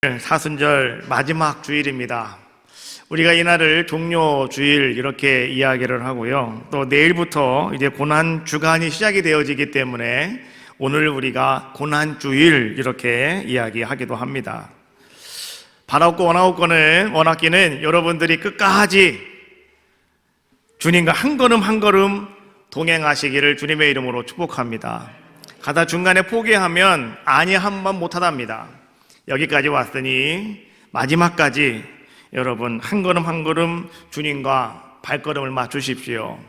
사순절 마지막 주일입니다. 우리가 이날을 종료 주일 이렇게 이야기를 하고요. 또 내일부터 이제 고난 주간이 시작이 되어지기 때문에 오늘 우리가 고난 주일 이렇게 이야기하기도 합니다. 바라옵고 원하기는 여러분들이 끝까지 주님과 한 걸음 한 걸음 동행하시기를 주님의 이름으로 축복합니다. 가다 중간에 포기하면 아니 한 번 못하답니다. 여기까지 왔으니 마지막까지 여러분 한 걸음 한 걸음 주님과 발걸음을 맞추십시오.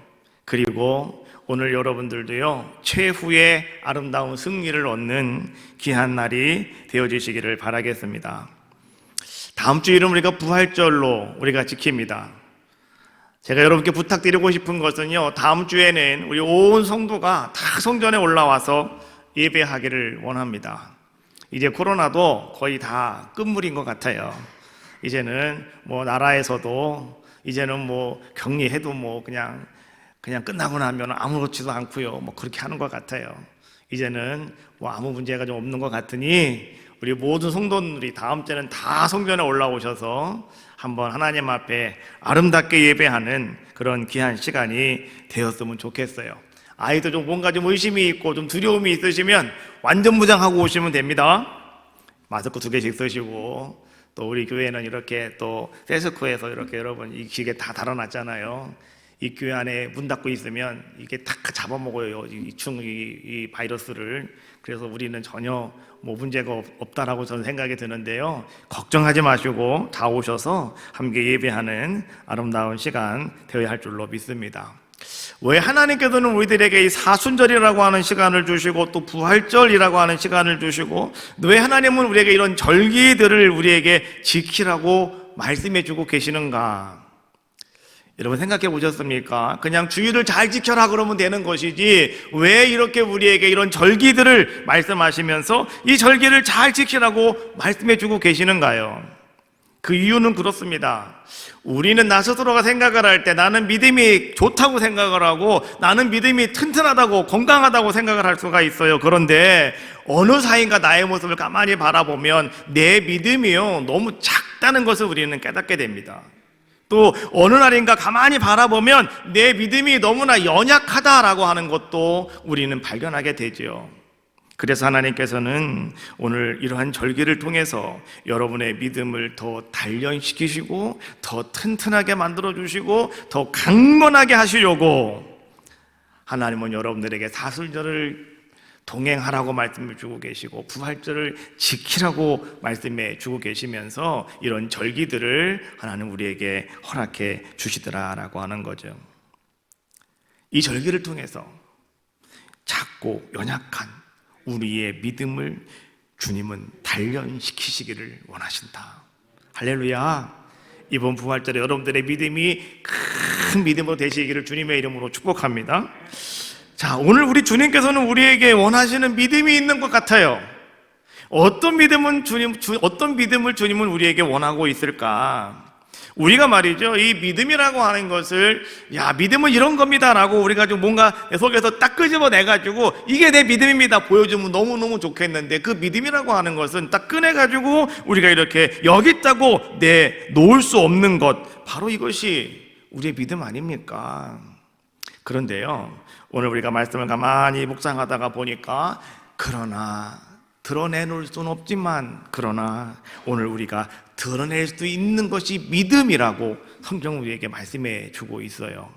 그리고 오늘 여러분들도요, 최후의 아름다운 승리를 얻는 귀한 날이 되어주시기를 바라겠습니다. 다음 주일은 우리가 부활절로 우리가 지킵니다. 제가 여러분께 부탁드리고 싶은 것은요, 다음 주에는 우리 온 성도가 다 성전에 올라와서 예배하기를 원합니다. 이제 코로나도 거의 다 끝물인 것 같아요. 이제는 나라에서도 이제는 격리해도 그냥 끝나고 나면 아무렇지도 않고요. 그렇게 하는 것 같아요. 이제는 아무 문제가 좀 없는 것 같으니 우리 모든 성도들이 다음 주에는 다 성전에 올라오셔서 한번 하나님 앞에 아름답게 예배하는 그런 귀한 시간이 되었으면 좋겠어요. 아이도 좀 뭔가 좀 의심이 있고 좀 두려움이 있으시면 완전 무장하고 오시면 됩니다. 마스크 2개씩 쓰시고, 또 우리 교회는 이렇게 또 세스코에서 이렇게 여러분 이 기계 다 달아놨잖아요. 이 교회 안에 문 닫고 있으면 이게 다 잡아먹어요, 이 바이러스를. 그래서 우리는 전혀 문제가 없다라고 저는 생각이 드는데요, 걱정하지 마시고 다 오셔서 함께 예배하는 아름다운 시간 되어야 할 줄로 믿습니다. 왜 하나님께서는 우리들에게 이 사순절이라고 하는 시간을 주시고 또 부활절이라고 하는 시간을 주시고, 왜 하나님은 우리에게 이런 절기들을 우리에게 지키라고 말씀해 주고 계시는가? 여러분 생각해 보셨습니까? 그냥 주일을 잘 지켜라 그러면 되는 것이지 왜 이렇게 우리에게 이런 절기들을 말씀하시면서 이 절기를 잘 지키라고 말씀해 주고 계시는가요? 그 이유는 그렇습니다. 우리는 나 스스로가 생각을 할 때 나는 믿음이 좋다고 생각을 하고 나는 믿음이 튼튼하다고 건강하다고 생각을 할 수가 있어요. 그런데 어느 사이인가 나의 모습을 가만히 바라보면 내 믿음이요, 너무 작다는 것을 우리는 깨닫게 됩니다. 또 어느 날인가 가만히 바라보면 내 믿음이 너무나 연약하다라고 하는 것도 우리는 발견하게 되죠. 그래서 하나님께서는 오늘 이러한 절기를 통해서 여러분의 믿음을 더 단련시키시고 더 튼튼하게 만들어주시고 더 강건하게 하시려고 하나님은 여러분들에게 사순절을 동행하라고 말씀을 주고 계시고 부활절을 지키라고 말씀해 주고 계시면서 이런 절기들을 하나님 우리에게 허락해 주시더라라고 하는 거죠. 이 절기를 통해서 작고 연약한 우리의 믿음을 주님은 단련시키시기를 원하신다. 할렐루야. 이번 부활절에 여러분들의 믿음이 큰 믿음으로 되시기를 주님의 이름으로 축복합니다. 자, 오늘 우리 주님께서는 우리에게 원하시는 믿음이 있는 것 같아요. 어떤 믿음을 주님은 우리에게 원하고 있을까? 우리가 말이죠, 이 믿음이라고 하는 것을 믿음은 이런 겁니다 라고 우리가 좀 뭔가 내 속에서 딱 끄집어내가지고 이게 내 믿음입니다 보여주면 너무너무 좋겠는데, 그 믿음이라고 하는 것은 딱 꺼내가지고 우리가 이렇게 여기 있다고 놓을 수 없는 것, 바로 이것이 우리의 믿음 아닙니까? 그런데요, 오늘 우리가 말씀을 가만히 묵상하다가 보니까 그러나 드러내놓을 수는 없지만 그러나 오늘 우리가 드러낼 수 있는 것이 믿음이라고 성경 우리에게 말씀해 주고 있어요.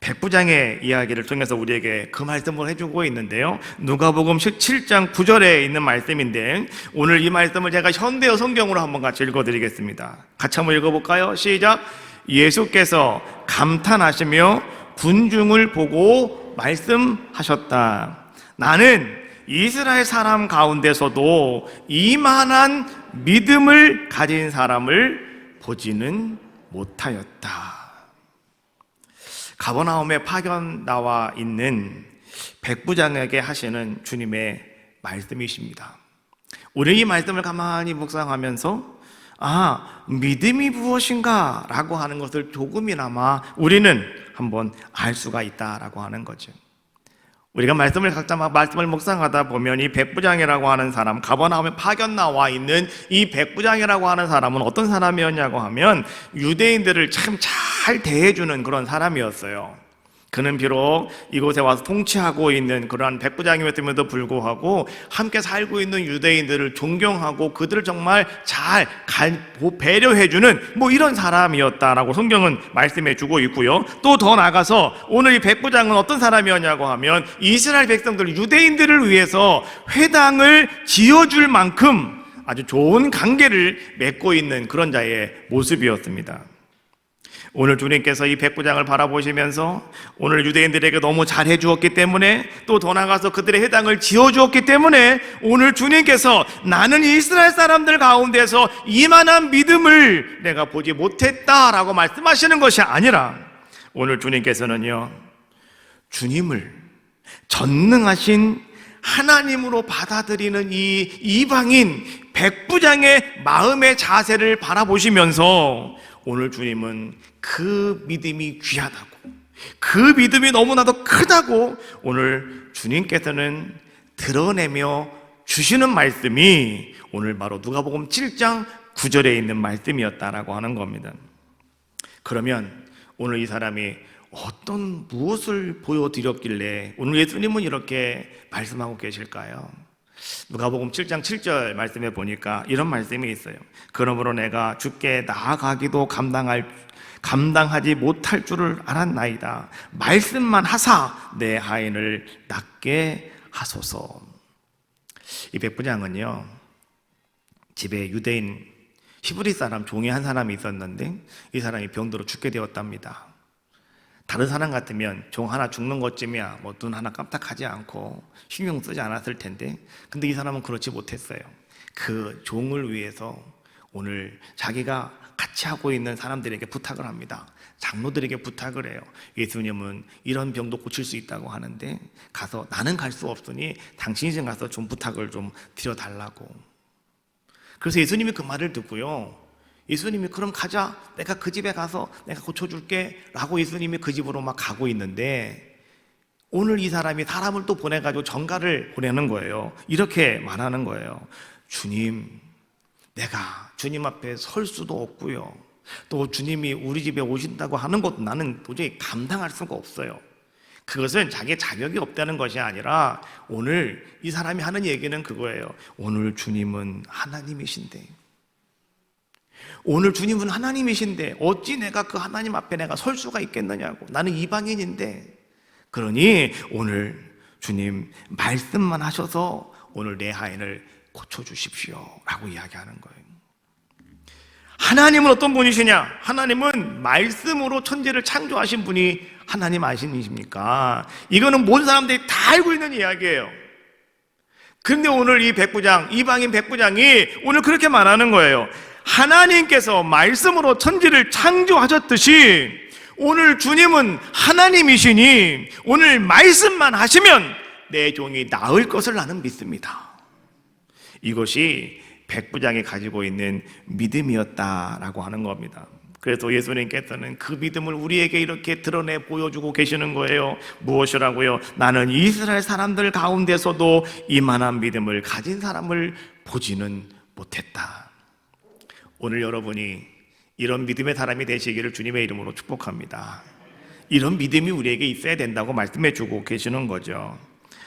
백부장의 이야기를 통해서 우리에게 그 말씀을 해주고 있는데요, 누가복음 17장 9절에 있는 말씀인데 오늘 이 말씀을 제가 현대어 성경으로 한번 같이 읽어드리겠습니다. 같이 한번 읽어볼까요? 시작. 예수께서 감탄하시며 군중을 보고 말씀하셨다. 나는 이스라엘 사람 가운데서도 이만한 믿음을 가진 사람을 보지는 못하였다. 가버나움에 파견 나와 있는 백부장에게 하시는 주님의 말씀이십니다. 우리 이 말씀을 가만히 묵상하면서 믿음이 무엇인가 라고 하는 것을 조금이나마 우리는 한번 알 수가 있다라고 하는 거죠. 우리가 말씀을 묵상하다 보면 이 백부장이라고 하는 사람, 가버나움에 파견 나와 있는 이 백부장이라고 하는 사람은 어떤 사람이었냐고 하면 유대인들을 참 잘 대해주는 그런 사람이었어요. 그는 비록 이곳에 와서 통치하고 있는 그러한 백부장이었음에도 불구하고 함께 살고 있는 유대인들을 존경하고 그들을 정말 잘 배려해주는 이런 사람이었다라고 성경은 말씀해 주고 있고요. 또 더 나아가서 오늘 이 백부장은 어떤 사람이었냐고 하면 이스라엘 백성들, 유대인들을 위해서 회당을 지어줄 만큼 아주 좋은 관계를 맺고 있는 그런 자의 모습이었습니다. 오늘 주님께서 이 백부장을 바라보시면서 오늘 유대인들에게 너무 잘해 주었기 때문에 또 더 나아가서 그들의 회당을 지어 주었기 때문에 오늘 주님께서 나는 이스라엘 사람들 가운데서 이만한 믿음을 내가 보지 못했다라고 말씀하시는 것이 아니라 오늘 주님께서는요, 주님을 전능하신 하나님으로 받아들이는 이 이방인 백부장의 마음의 자세를 바라보시면서 오늘 주님은 그 믿음이 귀하다고, 그 믿음이 너무나도 크다고 오늘 주님께서는 드러내며 주시는 말씀이 오늘 바로 누가복음 7장 9절에 있는 말씀이었다라고 하는 겁니다. 그러면 오늘 이 사람이 무엇을 보여드렸길래 오늘 예수님은 이렇게 말씀하고 계실까요? 누가복음 7장 7절 말씀에 보니까 이런 말씀이 있어요. 그러므로 내가 주께 나아가기도 감당하지 못할 줄을 알았나이다. 말씀만 하사 내 하인을 낫게 하소서. 이 백부장은요, 집에 유대인 히브리 사람 종이 한 사람이 있었는데 이 사람이 병들어 죽게 되었답니다. 다른 사람 같으면 종 하나 죽는 것쯤이야 눈 하나 깜짝하지 않고 신경 쓰지 않았을 텐데, 근데 이 사람은 그렇지 못했어요. 그 종을 위해서 오늘 자기가 같이 하고 있는 사람들에게 부탁을 합니다. 장로들에게 부탁을 해요. 예수님은 이런 병도 고칠 수 있다고 하는데 가서, 나는 갈 수 없으니 당신이 좀 가서 좀 부탁을 좀 드려달라고. 그래서 예수님이 그 말을 듣고요, 예수님이 그럼 가자, 내가 그 집에 가서 내가 고쳐줄게 라고 예수님이 그 집으로 막 가고 있는데 오늘 이 사람이 사람을 또 보내가지고 전가를 보내는 거예요. 이렇게 말하는 거예요. 주님, 내가 주님 앞에 설 수도 없고요, 또 주님이 우리 집에 오신다고 하는 것도 나는 도저히 감당할 수가 없어요. 그것은 자기의 자격이 없다는 것이 아니라 오늘 이 사람이 하는 얘기는 그거예요. 오늘 주님은 하나님이신데, 오늘 주님은 하나님이신데 어찌 내가 그 하나님 앞에 내가 설 수가 있겠느냐고. 나는 이방인인데. 그러니 오늘 주님 말씀만 하셔서 오늘 내 하인을 고쳐주십시오 라고 이야기하는 거예요. 하나님은 어떤 분이시냐? 하나님은 말씀으로 천지를 창조하신 분이 하나님 아신이십니까? 이거는 모든 사람들이 다 알고 있는 이야기예요. 그런데 오늘 이 백부장, 이방인 백부장이 오늘 그렇게 말하는 거예요. 하나님께서 말씀으로 천지를 창조하셨듯이 오늘 주님은 하나님이시니 오늘 말씀만 하시면 내 종이 나을 것을 나는 믿습니다. 이것이 백부장이 가지고 있는 믿음이었다라고 하는 겁니다. 그래서 예수님께서는 그 믿음을 우리에게 이렇게 드러내 보여주고 계시는 거예요. 무엇이라고요? 나는 이스라엘 사람들 가운데서도 이만한 믿음을 가진 사람을 보지는 못했다. 오늘 여러분이 이런 믿음의 사람이 되시기를 주님의 이름으로 축복합니다. 이런 믿음이 우리에게 있어야 된다고 말씀해 주고 계시는 거죠.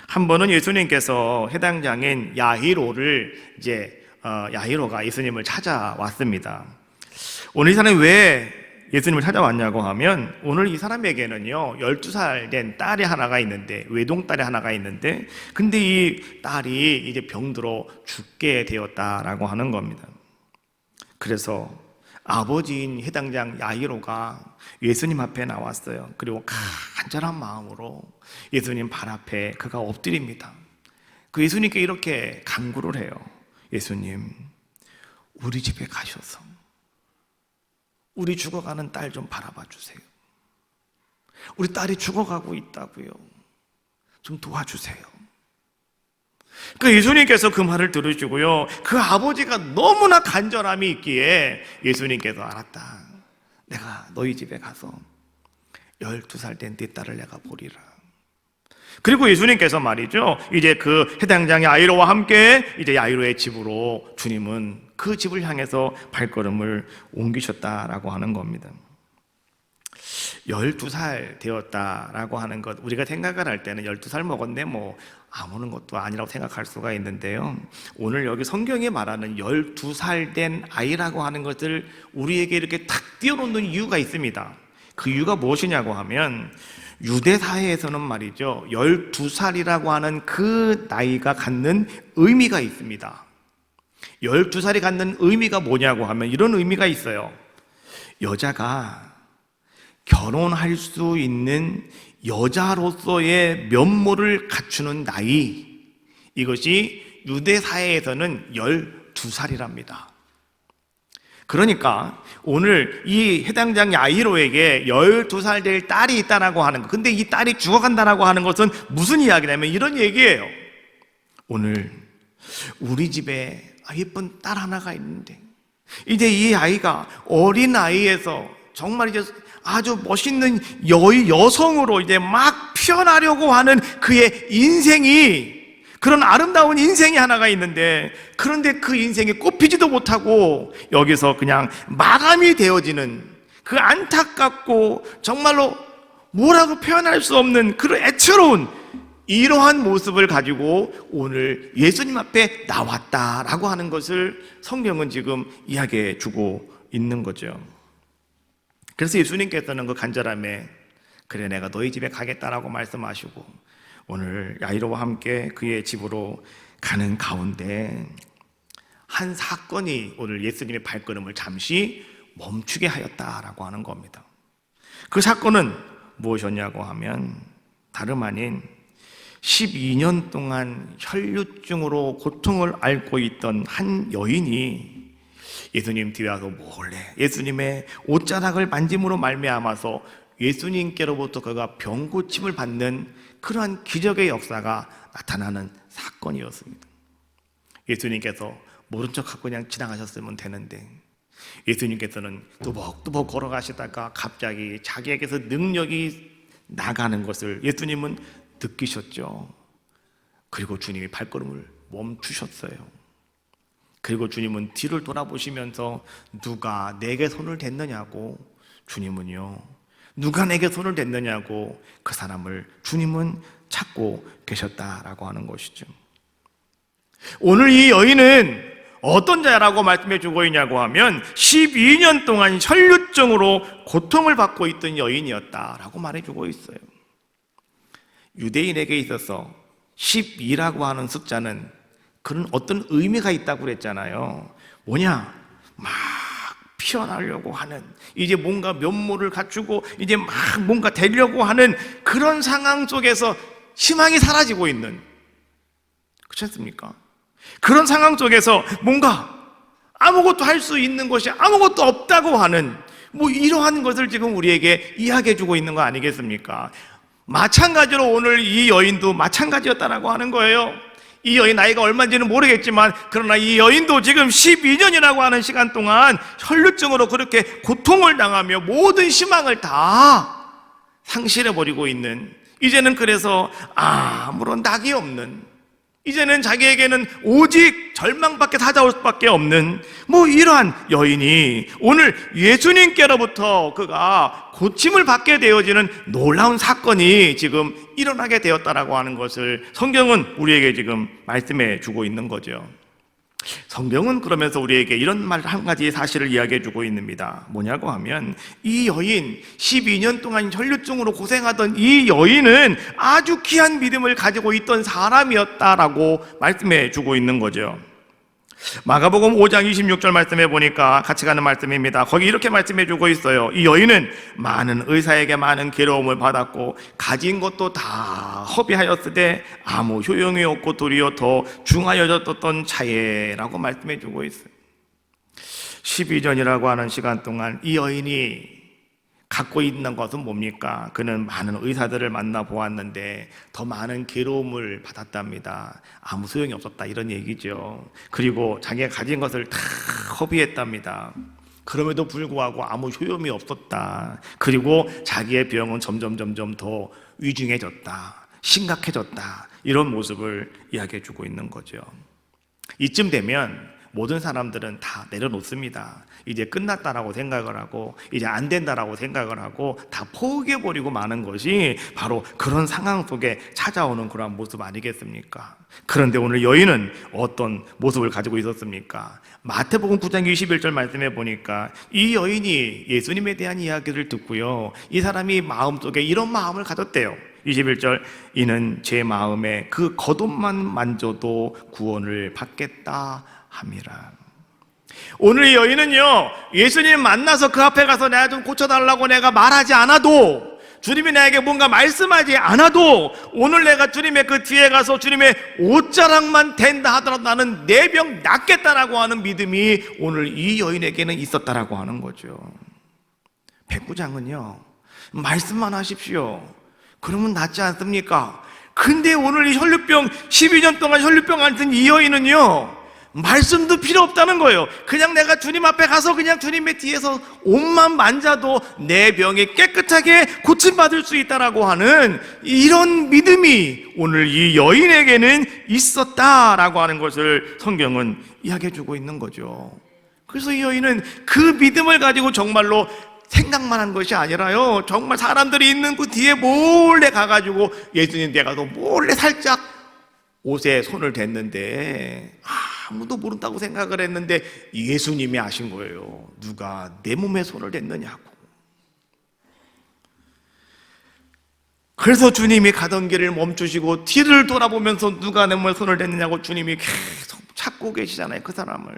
한 번은 예수님께서 해당장인 야히로가 예수님을 찾아왔습니다. 오늘 이 사람이 왜 예수님을 찾아왔냐고 하면 오늘 이 사람에게는요 12살 된 딸이 하나가 있는데, 외동딸이 하나가 있는데, 근데 이 딸이 이제 병들어 죽게 되었다라고 하는 겁니다. 그래서 아버지인 해당장 야히로가 예수님 앞에 나왔어요. 그리고 간절한 마음으로 예수님 발 앞에 그가 엎드립니다. 그 예수님께 이렇게 간구를 해요. 예수님, 우리 집에 가셔서 우리 죽어가는 딸 좀 바라봐 주세요. 우리 딸이 죽어가고 있다고요. 좀 도와주세요. 그 예수님께서 그 말을 들으시고요, 그 아버지가 너무나 간절함이 있기에 예수님께서 알았다. 내가 너희 집에 가서 12살 된 네 딸을 내가 보리라. 그리고 예수님께서 말이죠, 이제 그 해당장의 야이로와 함께 이제 야이로의 집으로 주님은 그 집을 향해서 발걸음을 옮기셨다라고 하는 겁니다. 12살 되었다라고 하는 것, 우리가 생각을 할 때는 12살 먹었네 뭐 아무런 것도 아니라고 생각할 수가 있는데요, 오늘 여기 성경이 말하는 12살 된 아이라고 하는 것을 우리에게 이렇게 탁 띄워놓는 이유가 있습니다. 그 이유가 무엇이냐고 하면, 유대 사회에서는 말이죠, 12살이라고 하는 그 나이가 갖는 의미가 있습니다. 12살이 갖는 의미가 뭐냐고 하면 이런 의미가 있어요. 여자가 결혼할 수 있는 여자로서의 면모를 갖추는 나이, 이것이 유대 사회에서는 12살이랍니다. 그러니까 오늘 이 해당장 야이로에게 12살 될 딸이 있다라고 하는 것, 근데 이 딸이 죽어간다라고 하는 것은 무슨 이야기냐면 이런 얘기예요. 오늘 우리 집에 예쁜 딸 하나가 있는데 이제 이 아이가 어린 아이에서 정말 이제 아주 멋있는 여성으로 이제 막 피어나려고 하는 그의 인생이, 그런 아름다운 인생이 하나가 있는데, 그런데 그 인생이 꽃피지도 못하고 여기서 그냥 마감이 되어지는 그 안타깝고 정말로 뭐라고 표현할 수 없는 그런 애처로운 이러한 모습을 가지고 오늘 예수님 앞에 나왔다라고 하는 것을 성경은 지금 이야기해 주고 있는 거죠. 그래서 예수님께서는 그 간절함에, 그래 내가 너희 집에 가겠다라고 말씀하시고 오늘 야이로와 함께 그의 집으로 가는 가운데 한 사건이 오늘 예수님의 발걸음을 잠시 멈추게 하였다라고 하는 겁니다. 그 사건은 무엇이었냐고 하면 다름 아닌 12년 동안 혈류증으로 고통을 앓고 있던 한 여인이 예수님 뒤에 와서 몰래 예수님의 옷자락을 만짐으로 말미암아서 예수님께로부터 그가 병고침을 받는 그러한 기적의 역사가 나타나는 사건이었습니다. 예수님께서 모른 척하고 그냥 지나가셨으면 되는데, 예수님께서는 뚜벅뚜벅 걸어가시다가 갑자기 자기에게서 능력이 나가는 것을 예수님은 느끼셨죠. 그리고 주님이 발걸음을 멈추셨어요. 그리고 주님은 뒤를 돌아보시면서 누가 내게 손을 댔느냐고, 주님은요, 누가 내게 손을 댔느냐고 그 사람을 주님은 찾고 계셨다라고 하는 것이죠. 오늘 이 여인은 어떤 자라고 말씀해 주고 있냐고 하면 12년 동안 혈류증으로 고통을 받고 있던 여인이었다라고 말해 주고 있어요. 유대인에게 있어서 12라고 하는 숫자는 그런 어떤 의미가 있다고 그랬잖아요. 뭐냐? 막 피어나려고 하는, 이제 뭔가 면모를 갖추고 이제 막 뭔가 되려고 하는 그런 상황 속에서 희망이 사라지고 있는, 그렇지 않습니까? 그런 상황 속에서 뭔가 아무것도 할 수 있는 것이 아무것도 없다고 하는 뭐 이러한 것을 지금 우리에게 이야기해 주고 있는 거 아니겠습니까? 마찬가지로 오늘 이 여인도 마찬가지였다라고 하는 거예요. 이 여인 나이가 얼마인지는 모르겠지만 그러나 이 여인도 지금 12년이라고 하는 시간 동안 혈류증으로 그렇게 고통을 당하며 모든 희망을 다 상실해버리고 있는, 이제는 그래서 아무런 낙이 없는, 이제는 자기에게는 오직 절망밖에 찾아올 수밖에 없는 뭐 이러한 여인이 오늘 예수님께로부터 그가 고침을 받게 되어지는 놀라운 사건이 지금 일어나게 되었다라고 하는 것을 성경은 우리에게 지금 말씀해 주고 있는 거죠. 성경은 그러면서 우리에게 이런 말 한 가지 사실을 이야기해 주고 있습니다. 뭐냐고 하면 이 여인, 12년 동안 혈류증으로 고생하던 이 여인은 아주 귀한 믿음을 가지고 있던 사람이었다라고 말씀해 주고 있는 거죠. 마가복음 5장 26절 말씀해 보니까 같이 가는 말씀입니다. 거기 이렇게 말씀해 주고 있어요. 이 여인은 많은 의사에게 많은 괴로움을 받았고 가진 것도 다 허비하였으되 아무 효용이 없고 도리어 더 중하여졌던 차에라고 말씀해 주고 있어요. 12년이라고 하는 시간 동안 이 여인이 갖고 있는 것은 뭡니까? 그는 많은 의사들을 만나보았는데 더 많은 괴로움을 받았답니다. 아무 소용이 없었다, 이런 얘기죠. 그리고 자기가 가진 것을 다 허비했답니다. 그럼에도 불구하고 아무 효용이 없었다. 그리고 자기의 병은 점점 더 위중해졌다. 심각해졌다. 이런 모습을 이야기해 주고 있는 거죠. 이쯤 되면 모든 사람들은 다 내려놓습니다. 이제 끝났다라고 생각을 하고 이제 안 된다라고 생각을 하고 다 포기해버리고 마는 것이 바로 그런 상황 속에 찾아오는 그러한 모습 아니겠습니까? 그런데 오늘 여인은 어떤 모습을 가지고 있었습니까? 마태복음 9장 21절 말씀해 보니까 이 여인이 예수님에 대한 이야기를 듣고요, 이 사람이 마음속에 이런 마음을 가졌대요. 21절, 이는 제 마음에 그 겉옷만 만져도 구원을 받겠다 함이라. 오늘 이 여인은요, 예수님 만나서 그 앞에 가서 내가 좀 고쳐달라고 내가 말하지 않아도, 주님이 나에게 뭔가 말씀하지 않아도, 오늘 내가 주님의 그 뒤에 가서 주님의 옷자락만 된다 하더라도 나는 내 병 낫겠다라고 하는 믿음이 오늘 이 여인에게는 있었다라고 하는 거죠. 백부장은요, 말씀만 하십시오. 그러면 낫지 않습니까? 근데 오늘 이 혈루병, 12년 동안 혈루병 앓던 이 여인은요, 말씀도 필요 없다는 거예요. 그냥 내가 주님 앞에 가서 그냥 주님의 뒤에서 옷만 만져도 내 병이 깨끗하게 고침받을 수 있다라고 하는 이런 믿음이 오늘 이 여인에게는 있었다라고 하는 것을 성경은 이야기해 주고 있는 거죠. 그래서 이 여인은 그 믿음을 가지고 정말로 생각만 한 것이 아니라요, 정말 사람들이 있는 그 뒤에 몰래 가가지고 예수님 뒤에 가서 몰래 살짝 옷에 손을 댔는데 아무도 모른다고 생각을 했는데 예수님이 아신 거예요. 누가 내 몸에 손을 댔느냐고. 그래서 주님이 가던 길을 멈추시고 뒤를 돌아보면서 누가 내 몸에 손을 댔느냐고 주님이 계속 찾고 계시잖아요, 그 사람을.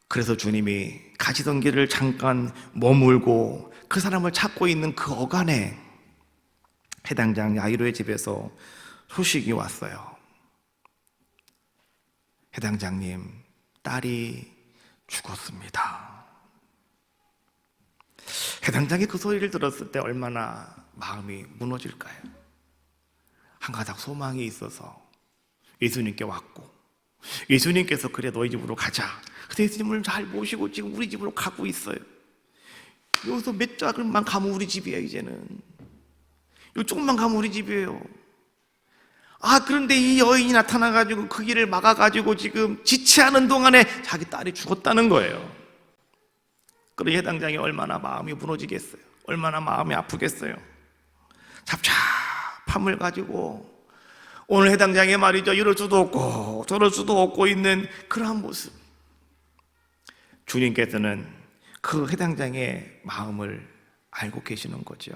그래서 주님이 가시던 길을 잠깐 머물고 그 사람을 찾고 있는 그 어간에 해당장 야이로의 집에서 소식이 왔어요. 해당장님, 딸이 죽었습니다. 해당장이 그 소리를 들었을 때 얼마나 마음이 무너질까요? 한 가닥 소망이 있어서 예수님께 왔고, 예수님께서 그래 너희 집으로 가자. 그래서 예수님을 잘 모시고 지금 우리 집으로 가고 있어요. 여기서 몇 자글만 가면 우리 집이에요. 이제는 요 조금만 가면 우리 집이에요. 그런데 이 여인이 나타나가지고 그 길을 막아가지고 지금 지체하는 동안에 자기 딸이 죽었다는 거예요. 그러니 해당장이 얼마나 마음이 무너지겠어요. 얼마나 마음이 아프겠어요. 잡잡함을 가지고 오늘 해당장이 말이죠, 이럴 수도 없고 저럴 수도 없고 있는 그러한 모습. 주님께서는 그 해당장의 마음을 알고 계시는 거죠.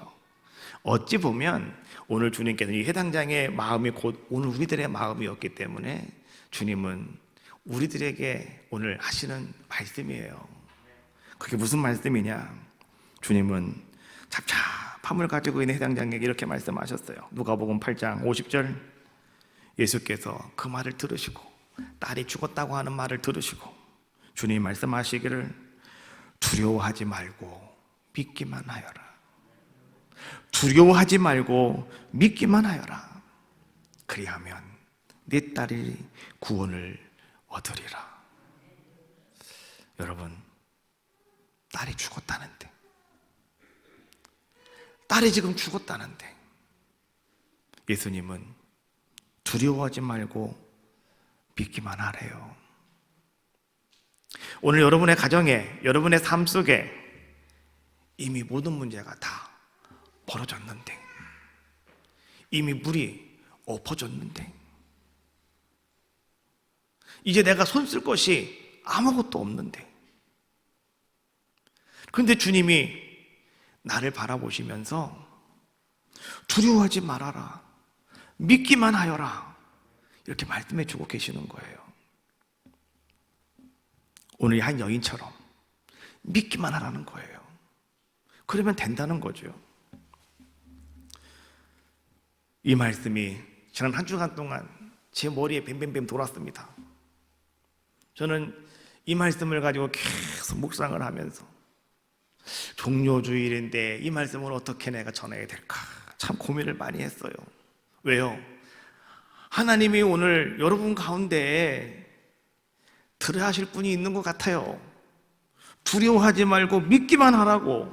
어찌 보면 오늘 주님께서는 이 해당장의 마음이 곧 오늘 우리들의 마음이었기 때문에 주님은 우리들에게 오늘 하시는 말씀이에요. 그게 무슨 말씀이냐? 주님은 잡잡함을 가지고 있는 해당장에게 이렇게 말씀하셨어요. 누가복음 8장 50절, 예수께서 그 말을 들으시고 딸이 죽었다고 하는 말을 들으시고 주님이 말씀하시기를 두려워하지 말고 믿기만 하여라. 두려워하지 말고 믿기만 하여라. 그리하면 네 딸이 구원을 얻으리라. 여러분, 딸이 죽었다는데, 딸이 지금 죽었다는데 예수님은 두려워하지 말고 믿기만 하래요. 오늘 여러분의 가정에, 여러분의 삶 속에 이미 모든 문제가 다 벌어졌는데, 이미 물이 엎어졌는데, 이제 내가 손 쓸 것이 아무것도 없는데, 그런데 주님이 나를 바라보시면서 두려워하지 말아라, 믿기만 하여라, 이렇게 말씀해 주고 계시는 거예요. 오늘 한 여인처럼 믿기만 하라는 거예요. 그러면 된다는 거죠. 이 말씀이 지난 한 주간 동안 제 머리에 뱀뱀뱀 돌았습니다. 저는 이 말씀을 가지고 계속 묵상을 하면서 종료주일인데 이 말씀을 어떻게 내가 전해야 될까 참 고민을 많이 했어요. 왜요? 하나님이 오늘 여러분 가운데 들어야 하실 분이 있는 것 같아요. 두려워하지 말고 믿기만 하라고.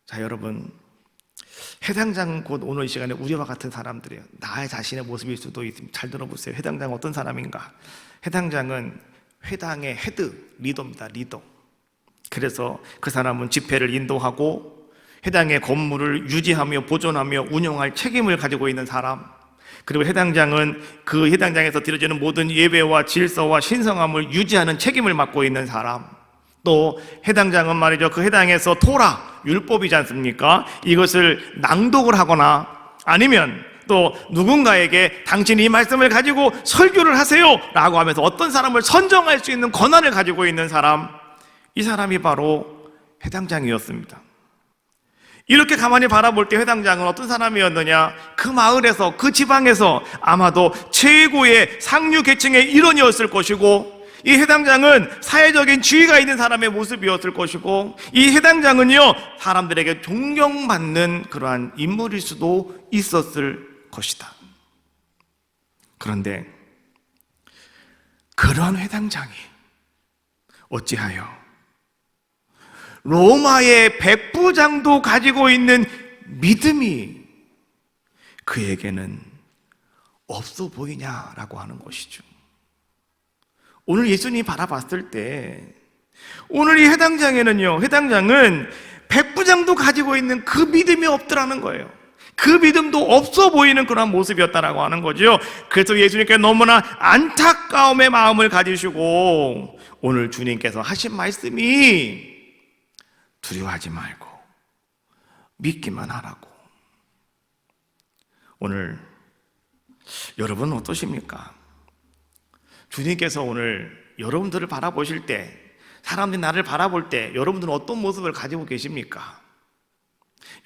자, 여러분, 해당장 곧 오늘 이 시간에 우리와 같은 사람들이에요. 나의 자신의 모습일 수도 있습니다. 잘 들어보세요. 해당장은 어떤 사람인가? 해당장은 회당의 헤드, 리더입니다. 리더. 그래서 그 사람은 집회를 인도하고 해당의 건물을 유지하며 보존하며 운영할 책임을 가지고 있는 사람, 그리고 해당장은 그 해당장에서 드려지는 모든 예배와 질서와 신성함을 유지하는 책임을 맡고 있는 사람, 또 해당장은 말이죠, 그 해당에서 토라, 율법이지 않습니까? 이것을 낭독을 하거나 아니면 또 누군가에게 당신이 이 말씀을 가지고 설교를 하세요 라고 하면서 어떤 사람을 선정할 수 있는 권한을 가지고 있는 사람, 이 사람이 바로 회당장이었습니다. 이렇게 가만히 바라볼 때 회당장은 어떤 사람이었느냐? 그 마을에서, 그 지방에서 아마도 최고의 상류 계층의 일원이었을 것이고, 이 회당장은 사회적인 지위가 있는 사람의 모습이었을 것이고, 이 회당장은요, 사람들에게 존경받는 그러한 인물일 수도 있었을 것이다. 그런데 그러한 회당장이 어찌하여 로마의 백부장도 가지고 있는 믿음이 그에게는 없어 보이냐라고 하는 것이죠. 오늘 예수님이 바라봤을 때, 오늘 이 회당장에는요, 회당장은 백부장도 가지고 있는 그 믿음이 없더라는 거예요. 그 믿음도 없어 보이는 그런 모습이었다라고 하는 거죠. 그래서 예수님께 너무나 안타까움의 마음을 가지시고 오늘 주님께서 하신 말씀이 두려워하지 말고 믿기만 하라고. 오늘 여러분은 어떠십니까? 주님께서 오늘 여러분들을 바라보실 때, 사람들이 나를 바라볼 때 여러분들은 어떤 모습을 가지고 계십니까?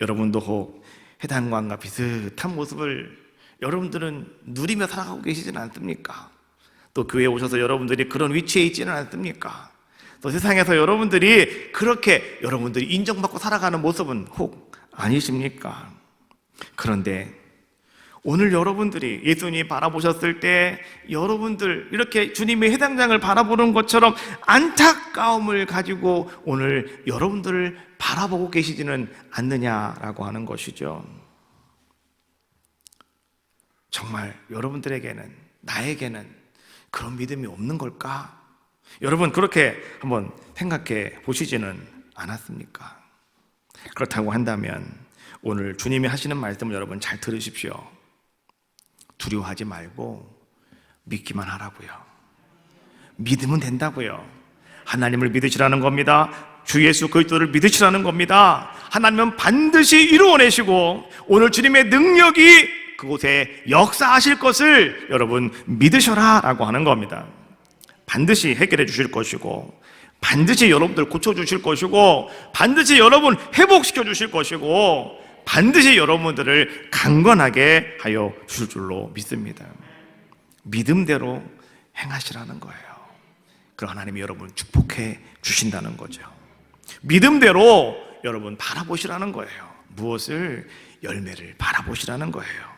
여러분도 혹 회당관과 비슷한 모습을 여러분들은 누리며 살아가고 계시지는 않습니까? 또 교회에 오셔서 여러분들이 그런 위치에 있지는 않습니까? 또 세상에서 여러분들이 그렇게 여러분들이 인정받고 살아가는 모습은 혹 아니십니까? 그런데 오늘 여러분들이 예수님이 바라보셨을 때 여러분들 이렇게 주님의 회당장을 바라보는 것처럼 안타까움을 가지고 오늘 여러분들을 바라보고 계시지는 않느냐라고 하는 것이죠. 정말 여러분들에게는, 나에게는 그런 믿음이 없는 걸까? 여러분 그렇게 한번 생각해 보시지는 않았습니까? 그렇다고 한다면 오늘 주님이 하시는 말씀을 여러분 잘 들으십시오. 두려워하지 말고 믿기만 하라고요. 믿으면 된다고요. 하나님을 믿으시라는 겁니다. 주 예수 그리스도를 믿으시라는 겁니다. 하나님은 반드시 이루어내시고 오늘 주님의 능력이 그곳에 역사하실 것을 여러분 믿으셔라 라고 하는 겁니다. 반드시 해결해 주실 것이고, 반드시 여러분들 고쳐주실 것이고, 반드시 여러분 회복시켜 주실 것이고, 반드시 여러분들을 강건하게 하여 주실 줄로 믿습니다. 믿음대로 행하시라는 거예요. 그럼 하나님이 여러분을 축복해 주신다는 거죠. 믿음대로 여러분 바라보시라는 거예요. 무엇을? 열매를 바라보시라는 거예요.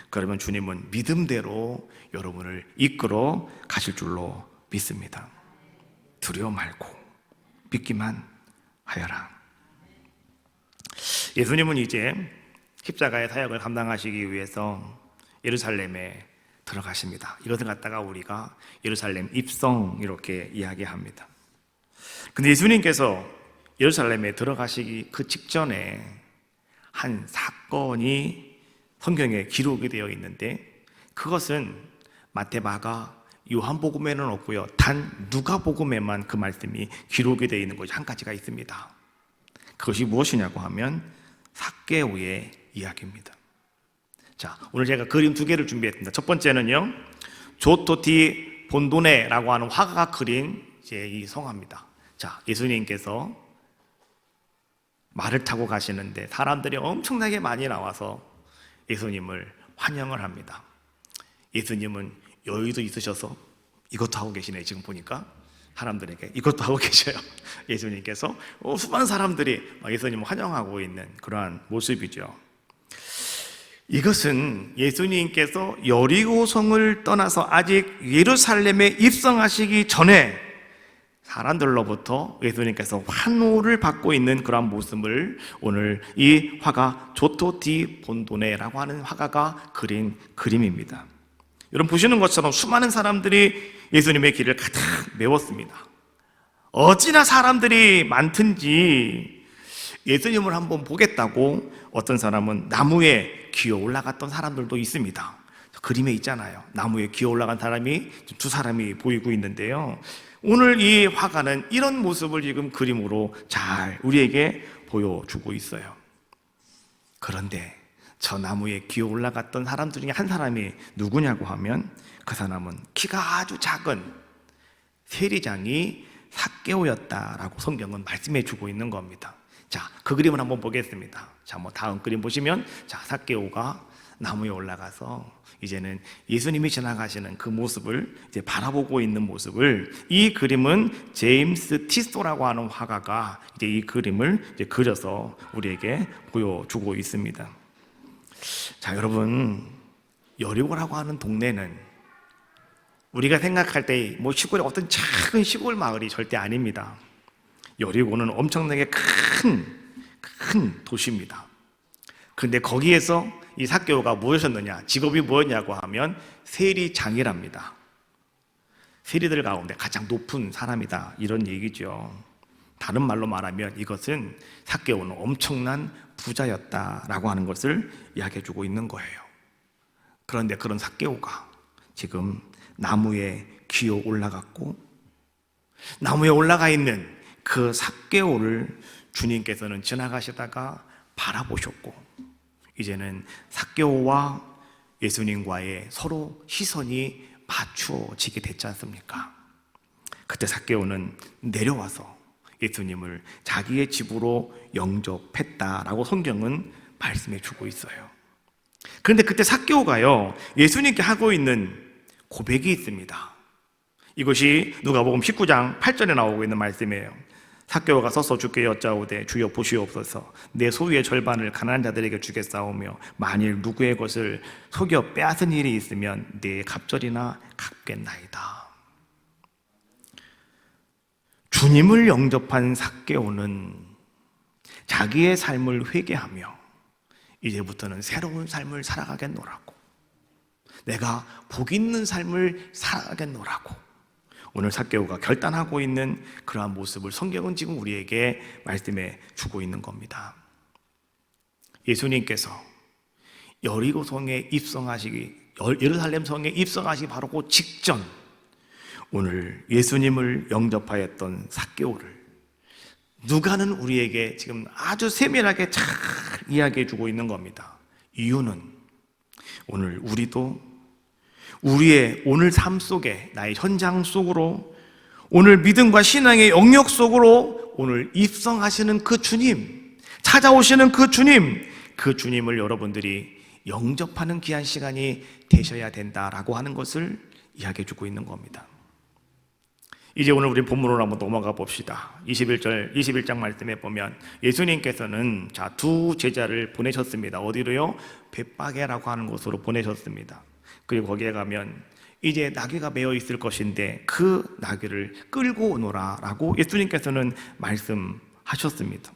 그러면 주님은 믿음대로 여러분을 이끌어 가실 줄로 믿습니다. 두려워 말고 믿기만 하여라. 예수님은 이제 십자가의 사역을 감당하시기 위해서 예루살렘에 들어가십니다. 이것을 갖다가 우리가 예루살렘 입성 이렇게 이야기합니다. 근데 예수님께서 예루살렘에 들어가시기 그 직전에 한 사건이 성경에 기록이 되어 있는데, 그것은 마태, 마가, 요한복음에는 없고요, 단 누가복음에만 그 말씀이 기록이 되어 있는 것이 한 가지가 있습니다. 그것이 무엇이냐고 하면 삭개오의 이야기입니다. 자, 오늘 제가 그림 두 개를 준비했습니다. 첫 번째는요, 조토티 본도네라고 하는 화가가 그린 이제 이 성화입니다. 자, 예수님께서 말을 타고 가시는데 사람들이 엄청나게 많이 나와서 예수님을 환영을 합니다. 예수님은 여유도 있으셔서 이것도 하고 계시네. 지금 보니까 사람들에게 이것도 하고 계셔요. 예수님께서 수많은 사람들이 예수님을 환영하고 있는 그러한 모습이죠. 이것은 예수님께서 여리고성을 떠나서 아직 예루살렘에 입성하시기 전에 사람들로부터 예수님께서 환호를 받고 있는 그런 모습을 오늘 이 화가 조토 디 본도네라고 하는 화가가 그린 그림입니다. 여러분 보시는 것처럼 수많은 사람들이 예수님의 길을 가득 메웠습니다. 어찌나 사람들이 많든지 예수님을 한번 보겠다고 어떤 사람은 나무에 기어 올라갔던 사람들도 있습니다. 그림에 있잖아요. 나무에 기어 올라간 사람이 두 사람이 보이고 있는데요. 오늘 이 화가는 이런 모습을 지금 그림으로 잘 우리에게 보여주고 있어요. 그런데 저 나무에 기어 올라갔던 사람들 중에 한 사람이 누구냐고 하면 그 사람은 키가 아주 작은 세리장이 삭개오였다라고 성경은 말씀해 주고 있는 겁니다. 자, 그 그림을 한번 보겠습니다. 자, 다음 그림 보시면, 자, 삭개오가 나무에 올라가서 이제는 예수님이 지나가시는 그 모습을 이제 바라보고 있는 모습을, 이 그림은 제임스 티소라고 하는 화가가 이제 이 그림을 이제 그려서 우리에게 보여주고 있습니다. 자, 여러분, 여리고라고 하는 동네는 우리가 생각할 때 시골의 어떤 작은 시골 마을이 절대 아닙니다. 여리고는 엄청나게 큰 도시입니다. 그런데 거기에서 이 삭개오가 무엇이었느냐, 직업이 뭐였냐고 하면 세리장이랍니다. 세리들 가운데 가장 높은 사람이다, 이런 얘기죠. 다른 말로 말하면 이것은 삭개오는 엄청난 부자였다라고 하는 것을 이야기해 주고 있는 거예요. 그런데 그런 삭개오가 지금 나무에 기어 올라갔고, 나무에 올라가 있는 그 삭개오를 주님께서는 지나가시다가 바라보셨고, 이제는 삭개오와 예수님과의 서로 시선이 맞추어지게 됐지 않습니까? 그때 삭개오는 내려와서 예수님을 자기의 집으로 영접했다라고 성경은 말씀해 주고 있어요. 그런데 그때 삭개오가요, 예수님께 하고 있는 고백이 있습니다. 이것이 누가복음 19장 8절에 나오고 있는 말씀이에요. 삭개오가 서서 주께 여짜오되 주여 보시옵소서, 내 소유의 절반을 가난한 자들에게 주겠사오며 만일 누구의 것을 속여 빼앗은 일이 있으면 내 갑절이나 갚겠나이다. 주님을 영접한 삭개오는 자기의 삶을 회개하며 이제부터는 새로운 삶을 살아가겠노라고, 내가 복 있는 삶을 살아가겠노라고 오늘 삭개오가 결단하고 있는 그러한 모습을 성경은 지금 우리에게 말씀해 주고 있는 겁니다. 예수님께서 여리고 성에 입성하시기, 예루살렘 성에 입성하시기 바로 그 직전, 오늘 예수님을 영접하였던 삭개오를 누가는 우리에게 지금 아주 세밀하게 잘 이야기해 주고 있는 겁니다. 이유는 오늘 우리도 우리의 오늘 삶 속에, 나의 현장 속으로, 오늘 믿음과 신앙의 영역 속으로 오늘 입성하시는 그 주님, 찾아오시는 그 주님을 여러분들이 영접하는 귀한 시간이 되셔야 된다라고 하는 것을 이야기해 주고 있는 겁니다. 이제 오늘 우리 본문으로 한번 넘어가 봅시다. 21장 말씀에 보면 예수님께서는 두 제자를 보내셨습니다. 어디로요? 벳바게라고 하는 곳으로 보내셨습니다. 그리고 거기에 가면 이제 나귀가 메어 있을 것인데 그 나귀를 끌고 오너라 라고 예수님께서는 말씀하셨습니다.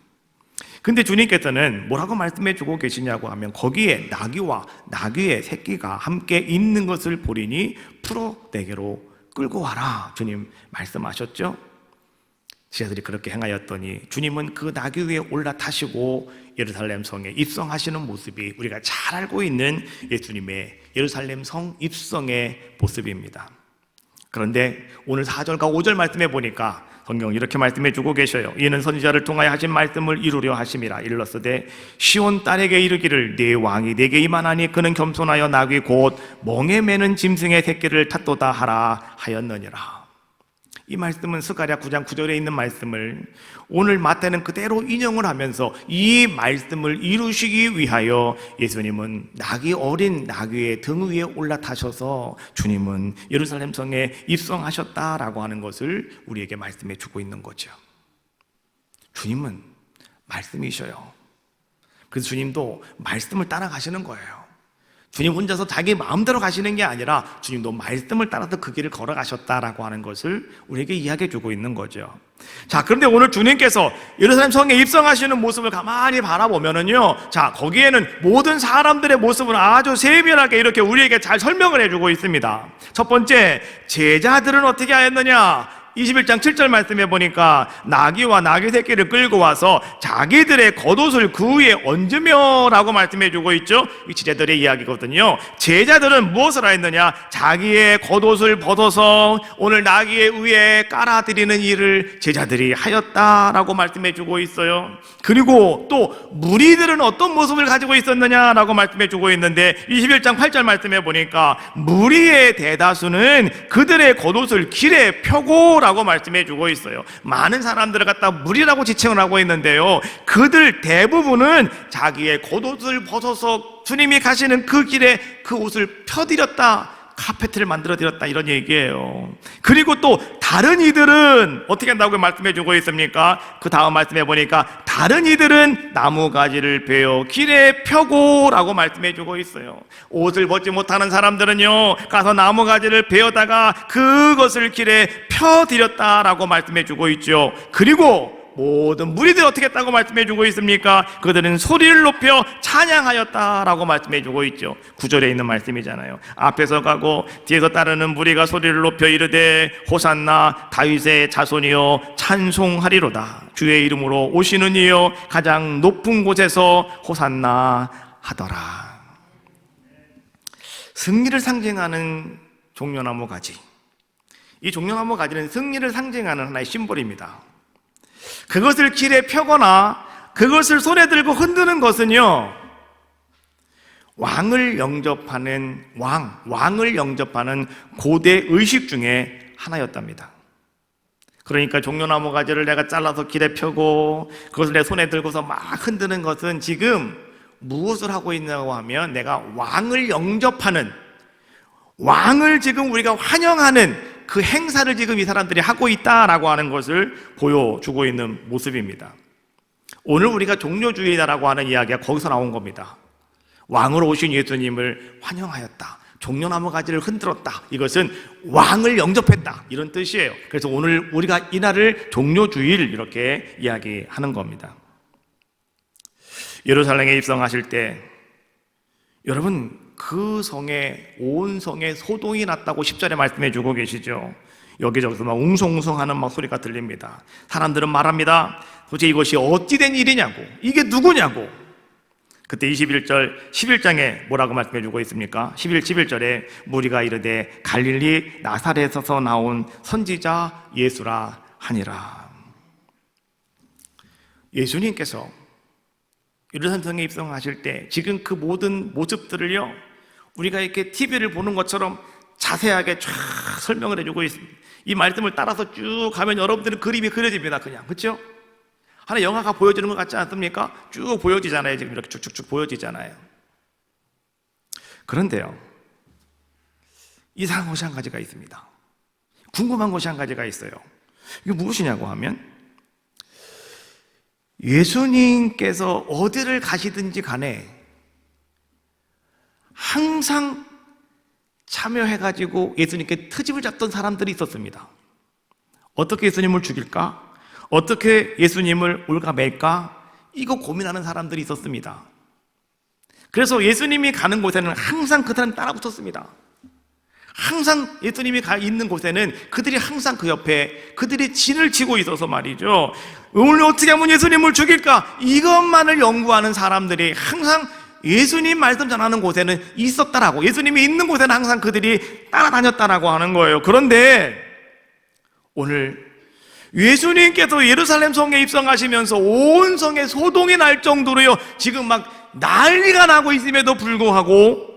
근데 주님께서는 뭐라고 말씀해 주고 계시냐고 하면 거기에 나귀와 나귀의 새끼가 함께 있는 것을 보리니 풀어 내게로 끌고 와라, 주님 말씀하셨죠? 제자들이 그렇게 행하였더니 주님은 그 나귀 위에 올라타시고 예루살렘 성에 입성하시는 모습이 우리가 잘 알고 있는 예수님의 예루살렘 성 입성의 모습입니다. 그런데 오늘 4절과 5절 말씀해 보니까 성경은 이렇게 말씀해 주고 계셔요. 이는 선지자를 통하여 하신 말씀을 이루려 하심이라. 일렀으되 시온 딸에게 이르기를 네 왕이 내게 임하나니 그는 겸손하여 나귀 곧 멍에 매는 짐승의 새끼를 탔도다 하라 하였느니라. 이 말씀은 스가랴 9장 9절에 있는 말씀을 오늘 마태는 그대로 인용을 하면서 이 말씀을 이루시기 위하여 예수님은 어린 나귀의 등 위에 올라타셔서 주님은 예루살렘 성에 입성하셨다라고 하는 것을 우리에게 말씀해 주고 있는 거죠. 주님은 말씀이셔요. 그래서 주님도 말씀을 따라가시는 거예요. 주님 혼자서 자기 마음대로 가시는 게 아니라 주님도 말씀을 따라서 그 길을 걸어가셨다라고 하는 것을 우리에게 이야기해 주고 있는 거죠. 자, 그런데 오늘 주님께서 예루살렘 성에 입성하시는 모습을 가만히 바라보면은요, 자, 거기에는 모든 사람들의 모습을 아주 세밀하게 이렇게 우리에게 잘 설명을 해주고 있습니다. 첫 번째, 제자들은 어떻게 하였느냐? 21장 7절 말씀해 보니까 나귀와 나귀 새끼를 끌고 와서 자기들의 겉옷을 그 위에 얹으며 라고 말씀해 주고 있죠. 이 제자들의 이야기거든요. 제자들은 무엇을 하였느냐? 자기의 겉옷을 벗어서 오늘 나귀의 위에 깔아드리는 일을 제자들이 하였다라고 말씀해 주고 있어요. 그리고 또 무리들은 어떤 모습을 가지고 있었느냐라고 말씀해 주고 있는데 21장 8절 말씀해 보니까 무리의 대다수는 그들의 겉옷을 길에 펴고 라고 말씀해 주고 있어요. 많은 사람들을 갖다 무리라고 지칭을 하고 있는데요, 그들 대부분은 자기의 겉옷을 벗어서 주님이 가시는 그 길에 그 옷을 펴드렸다, 카페트를 만들어드렸다, 이런 얘기예요. 그리고 또 다른 이들은 어떻게 한다고 말씀해 주고 있습니까? 그 다음 말씀해 보니까 다른 이들은 나무가지를 베어 길에 펴고 라고 말씀해 주고 있어요. 옷을 벗지 못하는 사람들은요, 가서 나무가지를 베어다가 그것을 길에 펴드렸다라고 말씀해 주고 있죠. 그리고 모든 무리들이 어떻게 했다고 말씀해 주고 있습니까? 그들은 소리를 높여 찬양하였다라고 말씀해 주고 있죠. 9절에 있는 말씀이잖아요. 앞에서 가고 뒤에서 따르는 무리가 소리를 높여 이르되 호산나 다윗의 자손이여 찬송하리로다. 주의 이름으로 오시는 이여 가장 높은 곳에서 호산나 하더라. 승리를 상징하는 종려나무 가지, 이 종려나무 가지는 승리를 상징하는 하나의 심볼입니다. 그것을 길에 펴거나 그것을 손에 들고 흔드는 것은요, 왕을 영접하는 왕을 영접하는 고대 의식 중에 하나였답니다. 그러니까 종려나무 가지를 내가 잘라서 길에 펴고 그것을 내 손에 들고서 막 흔드는 것은 지금 무엇을 하고 있냐고 하면 내가 왕을 영접하는, 왕을 지금 우리가 환영하는 그 행사를 지금 이 사람들이 하고 있다라고 하는 것을 보여주고 있는 모습입니다. 오늘 우리가 종려주의다라고 하는 이야기가 거기서 나온 겁니다. 왕으로 오신 예수님을 환영하였다, 종려나무 가지를 흔들었다, 이것은 왕을 영접했다, 이런 뜻이에요. 그래서 오늘 우리가 이날을 종려주일 이렇게 이야기하는 겁니다. 예루살렘에 입성하실 때 여러분, 그 성에, 온 성에 소동이 났다고 10절에 말씀해 주고 계시죠. 여기저기서 막 웅성웅성하는 막 소리가 들립니다. 사람들은 말합니다. 도대체 이것이 어찌 된 일이냐고, 이게 누구냐고. 그때 11장에 뭐라고 말씀해 주고 있습니까? 11절에 무리가 이르되 갈릴리 나사렛에서 나온 선지자 예수라 하니라. 예수님께서 예루살렘 성에 입성하실 때 지금 그 모든 모습들을요, 우리가 이렇게 TV를 보는 것처럼 자세하게 쫙 설명을 해주고 있습니다. 이 말씀을 따라서 쭉 가면 여러분들은 그림이 그려집니다. 그냥, 그렇죠? 하나 영화가 보여지는 것 같지 않습니까? 쭉 보여지잖아요. 지금 이렇게 쭉쭉쭉 보여지잖아요. 그런데요, 이상한 것이 한 가지가 있습니다. 궁금한 것이 한 가지가 있어요. 이게 무엇이냐고 하면, 예수님께서 어디를 가시든지 간에 항상 참여해가지고 예수님께 트집을 잡던 사람들이 있었습니다. 어떻게 예수님을 죽일까? 어떻게 예수님을 올가맬까? 이거 고민하는 사람들이 있었습니다. 그래서 예수님이 가는 곳에는 항상 그 사람이 따라붙었습니다. 항상 예수님이 있는 곳에는 그들이 항상 그 옆에 그들이 진을 치고 있어서 말이죠, 오늘 어떻게 하면 예수님을 죽일까? 이것만을 연구하는 사람들이 항상 예수님 말씀 전하는 곳에는 있었다라고, 예수님이 있는 곳에는 항상 그들이 따라다녔다라고 하는 거예요. 그런데 오늘 예수님께서 예루살렘 성에 입성하시면서 온 성에 소동이 날 정도로요, 지금 막 난리가 나고 있음에도 불구하고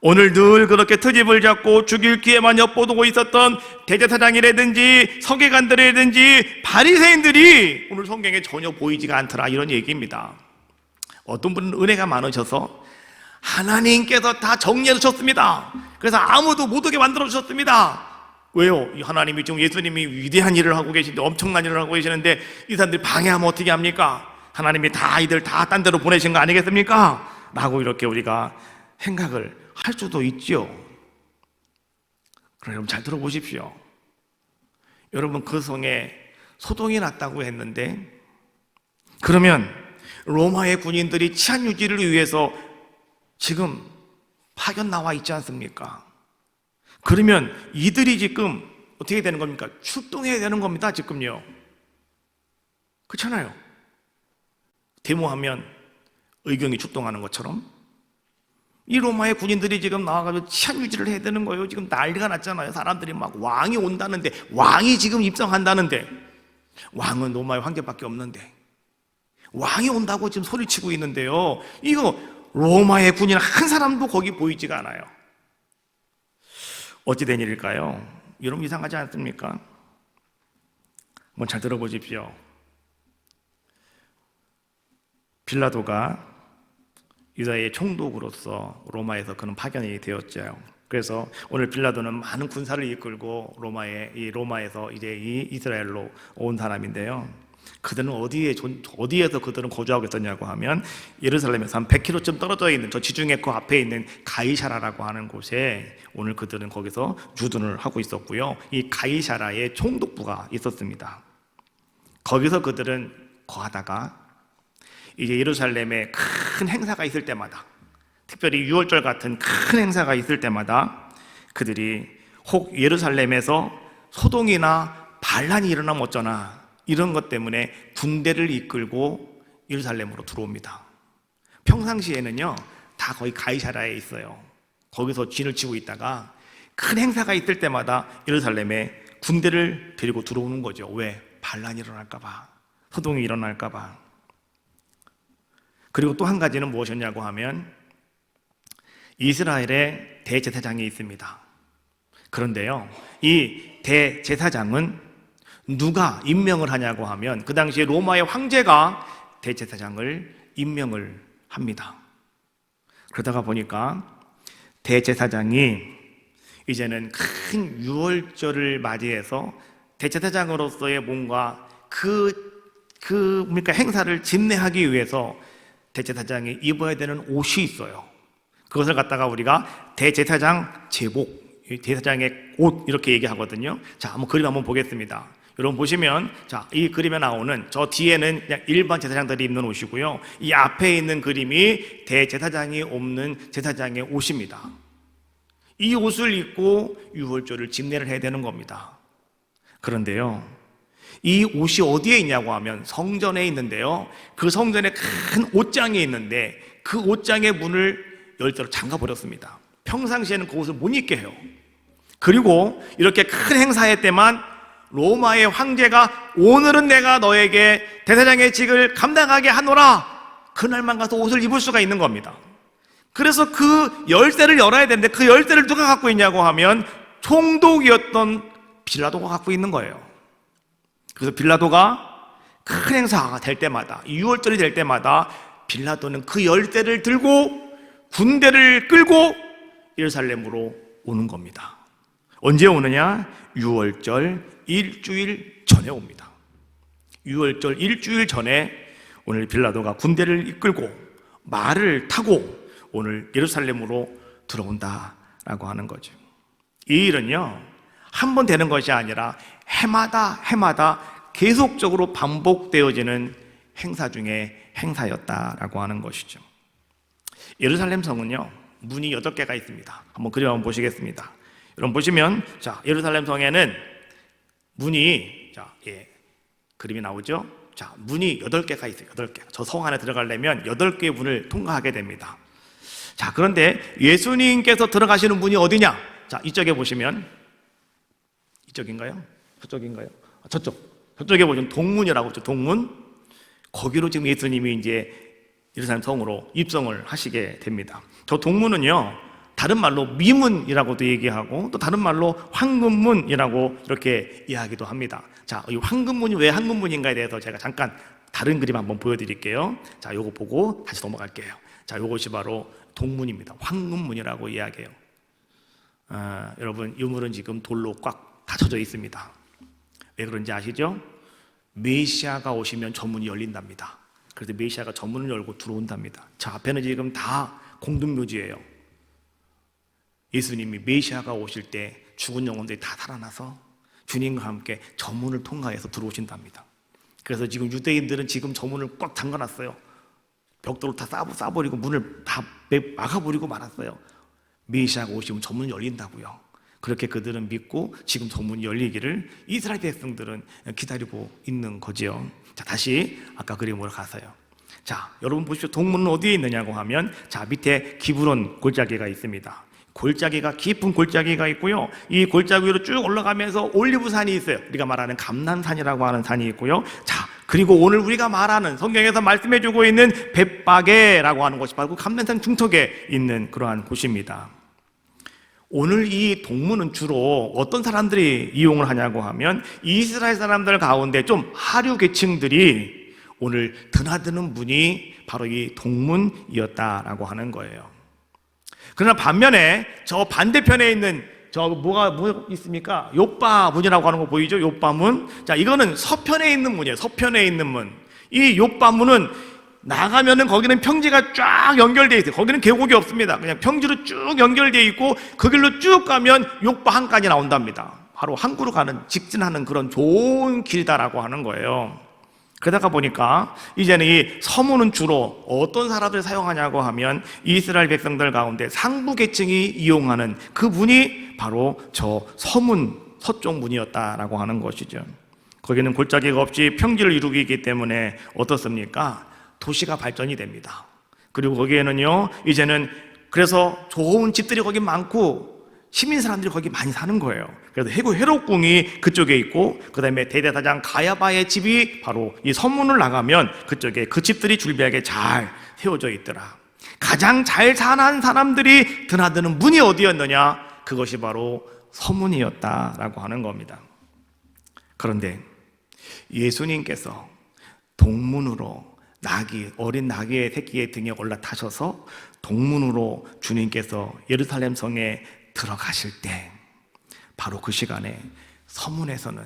오늘 늘 그렇게 트집을 잡고 죽일 기회만 엿보고 있었던 대제사장이라든지 서기관들이라든지 바리새인들이 오늘 성경에 전혀 보이지가 않더라, 이런 얘기입니다. 어떤 분은 은혜가 많으셔서 하나님께서 다 정리해 주셨습니다. 그래서 아무도 못 오게 만들어 주셨습니다. 왜요? 하나님이 지금 예수님이 위대한 일을 하고 계신데, 엄청난 일을 하고 계시는데 이 사람들이 방해하면 어떻게 합니까? 하나님이 다 이들 다 딴 데로 보내신 거 아니겠습니까? 라고 이렇게 우리가 생각을 할 수도 있죠. 그럼 여러분 잘 들어보십시오. 여러분 그 성에 소동이 났다고 했는데, 그러면 로마의 군인들이 치안 유지를 위해서 지금 파견 나와 있지 않습니까? 그러면 이들이 지금 어떻게 되는 겁니까? 출동해야 되는 겁니다, 지금요. 그렇잖아요. 데모하면 의경이 출동하는 것처럼 이 로마의 군인들이 지금 나와가지고 치안 유지를 해야 되는 거예요. 지금 난리가 났잖아요. 사람들이 막 왕이 온다는데, 왕이 지금 입성한다는데, 왕은 로마의 황제밖에 없는데 왕이 온다고 지금 소리치고 있는데요, 이거 로마의 군인 한 사람도 거기 보이지가 않아요. 어찌 된 일일까요? 여러분 이상하지 않습니까? 한번 잘 들어보십시오. 빌라도가 유다의 총독으로서 로마에서 그는 파견이 되었죠. 그래서 오늘 빌라도는 많은 군사를 이끌고 로마에서 이제 이 이스라엘로 온 사람인데요. 그들은 어디에서 그들은 거주하고 있었냐고 하면 예루살렘에서 한 100km쯤 떨어져 있는 저 지중해 그 앞에 있는 가이사라라고 하는 곳에 오늘 그들은 거기서 주둔을 하고 있었고요. 이 가이사라의 총독부가 있었습니다. 거기서 그들은 거하다가 이제 예루살렘에 큰 행사가 있을 때마다, 특별히 유월절 같은 큰 행사가 있을 때마다 그들이 혹 예루살렘에서 소동이나 반란이 일어나면 어쩌나 이런 것 때문에 군대를 이끌고 예루살렘으로 들어옵니다. 평상시에는요 다 거의 가이사라에 있어요. 거기서 진을 치고 있다가 큰 행사가 있을 때마다 예루살렘에 군대를 데리고 들어오는 거죠. 왜? 반란이 일어날까 봐, 소동이 일어날까 봐. 그리고 또 한 가지는 무엇이었냐고 하면 이스라엘의 대제사장이 있습니다. 그런데요, 이 대제사장은 누가 임명을 하냐고 하면 그 당시에 로마의 황제가 대제사장을 임명을 합니다. 그러다가 보니까 대제사장이 이제는 큰 유월절을 맞이해서 대제사장으로서의 뭔가 행사를 집례하기 위해서 대제사장이 입어야 되는 옷이 있어요. 그것을 갖다가 우리가 대제사장 제복, 대제사장의 옷 이렇게 얘기하거든요. 자, 한번 그림 한번 보겠습니다. 여러분 보시면, 자, 이 그림에 나오는 저 뒤에는 그냥 일반 제사장들이 입는 옷이고요. 이 앞에 있는 그림이 대제사장이 입는 제사장의 옷입니다. 이 옷을 입고 유월절을 집례를 해야 되는 겁니다. 그런데요, 이 옷이 어디에 있냐고 하면 성전에 있는데요, 그 성전에 큰 옷장이 있는데 그 옷장의 문을 열쇠로 잠가 버렸습니다. 평상시에는 그 옷을 못 입게 해요. 그리고 이렇게 큰 행사회 때만 로마의 황제가 오늘은 내가 너에게 대제사장의 직을 감당하게 하노라, 그날만 가서 옷을 입을 수가 있는 겁니다. 그래서 그 열쇠를 열어야 되는데 그 열쇠를 누가 갖고 있냐고 하면 총독이었던 빌라도가 갖고 있는 거예요. 그래서 빌라도가 큰 행사가 될 때마다, 유월절이 될 때마다 빌라도는 그 열쇠를 들고 군대를 끌고 예루살렘으로 오는 겁니다. 언제 오느냐? 유월절 일주일 전에 옵니다. 유월절 일주일 전에 오늘 빌라도가 군대를 이끌고 말을 타고 오늘 예루살렘으로 들어온다라고 하는 거죠. 이 일은요, 한 번 되는 것이 아니라 해마다 계속적으로 반복되어지는 행사 중에 행사였다라고 하는 것이죠. 예루살렘 성은요, 문이 8개가 있습니다. 한번 그림 한번 보시겠습니다. 여러분 보시면, 자, 예루살렘 성에는 문이, 그림이 나오죠? 자, 문이 8개가 있어요. 8개. 저 성 안에 들어가려면 8개의 문을 통과하게 됩니다. 자, 그런데 예수님께서 들어가시는 문이 어디냐? 자, 이쪽에 보시면, 이쪽인가요? 저쪽인가요? 저쪽에 보시면 동문이라고 했죠. 동문. 거기로 지금 예수님이 이제 예루살렘 성으로 입성을 하시게 됩니다. 저 동문은요, 다른 말로 미문이라고도 얘기하고 또 다른 말로 황금문이라고 이렇게 이야기도 합니다. 자, 이 황금문이 왜 황금문인가에 대해서 제가 잠깐 다른 그림 한번 보여드릴게요. 자, 요거 보고 다시 넘어갈게요. 자, 요것이 바로 동문입니다. 황금문이라고 이야기해요. 여러분, 이 문은 지금 돌로 꽉 닫혀져 있습니다. 왜 그런지 아시죠? 메시아가 오시면 저 문이 열린답니다. 그래서 메시아가 저 문을 열고 들어온답니다. 저 앞에는 지금 다 공동묘지예요. 예수님이 메시아가 오실 때 죽은 영혼들이 다 살아나서 주님과 함께 저 문을 통과해서 들어오신답니다. 그래서 지금 유대인들은 지금 저 문을 꽉 잠가놨어요. 벽돌을 다 싸버리고 문을 다 막아버리고 말았어요. 메시아가 오시면 저 문이 열린다고요. 그렇게 그들은 믿고 지금 저 문이 열리기를 이스라엘 백성들은 기다리고 있는 거지요. 자, 다시 아까 그림으로 가서요. 자, 여러분 보십시오. 동문은 어디에 있느냐고 하면, 자, 밑에 기브론 골짜기가 있습니다. 골짜기가, 깊은 골짜기가 있고요. 이 골짜기 위로 쭉 올라가면서 올리브산이 있어요. 우리가 말하는 감람산이라고 하는 산이 있고요. 자, 그리고 오늘 우리가 말하는, 성경에서 말씀해주고 있는 벳바게라고 하는 곳이 바로 감람산 중턱에 있는 그러한 곳입니다. 오늘 이 동문은 주로 어떤 사람들이 이용을 하냐고 하면, 이스라엘 사람들 가운데 좀 하류 계층들이 오늘 드나드는 문이 바로 이 동문이었다라고 하는 거예요. 그러나 반면에 저 반대편에 있는 뭐 있습니까? 요빠 문이라고 하는 거 보이죠? 요빠 문. 자, 이거는 서편에 있는 문이에요. 서편에 있는 문. 이 요빠 문은 나가면은 거기는 평지가 쫙 연결되어 있어요. 거기는 계곡이 없습니다. 그냥 평지로 쭉 연결되어 있고 그 길로 쭉 가면 요빠 한간이 나온답니다. 바로 항구로 가는, 직진하는 그런 좋은 길다라고 하는 거예요. 그러다가 보니까 이제는 이 서문은 주로 어떤 사람들이 사용하냐고 하면, 이스라엘 백성들 가운데 상부 계층이 이용하는 그 문이 바로 저 서문, 서쪽 문이었다라고 하는 것이죠. 거기는 골짜기가 없이 평지를 이루기 때문에 어떻습니까? 도시가 발전이 됩니다. 그리고 거기에는요, 이제는 그래서 좋은 집들이 거기 많고 시민 사람들이 거기 많이 사는 거예요. 그래서 헤롯궁이 그쪽에 있고, 그 다음에 대제사장 가야바의 집이 바로 이 서문을 나가면 그쪽에 그 집들이 줄비하게 잘 세워져 있더라. 가장 잘 사는 사람들이 드나드는 문이 어디였느냐? 그것이 바로 서문이었다라고 하는 겁니다. 그런데 예수님께서 동문으로 어린 나귀의 새끼의 등에 올라타셔서 동문으로 주님께서 예루살렘 성에 들어가실 때, 바로 그 시간에 서문에서는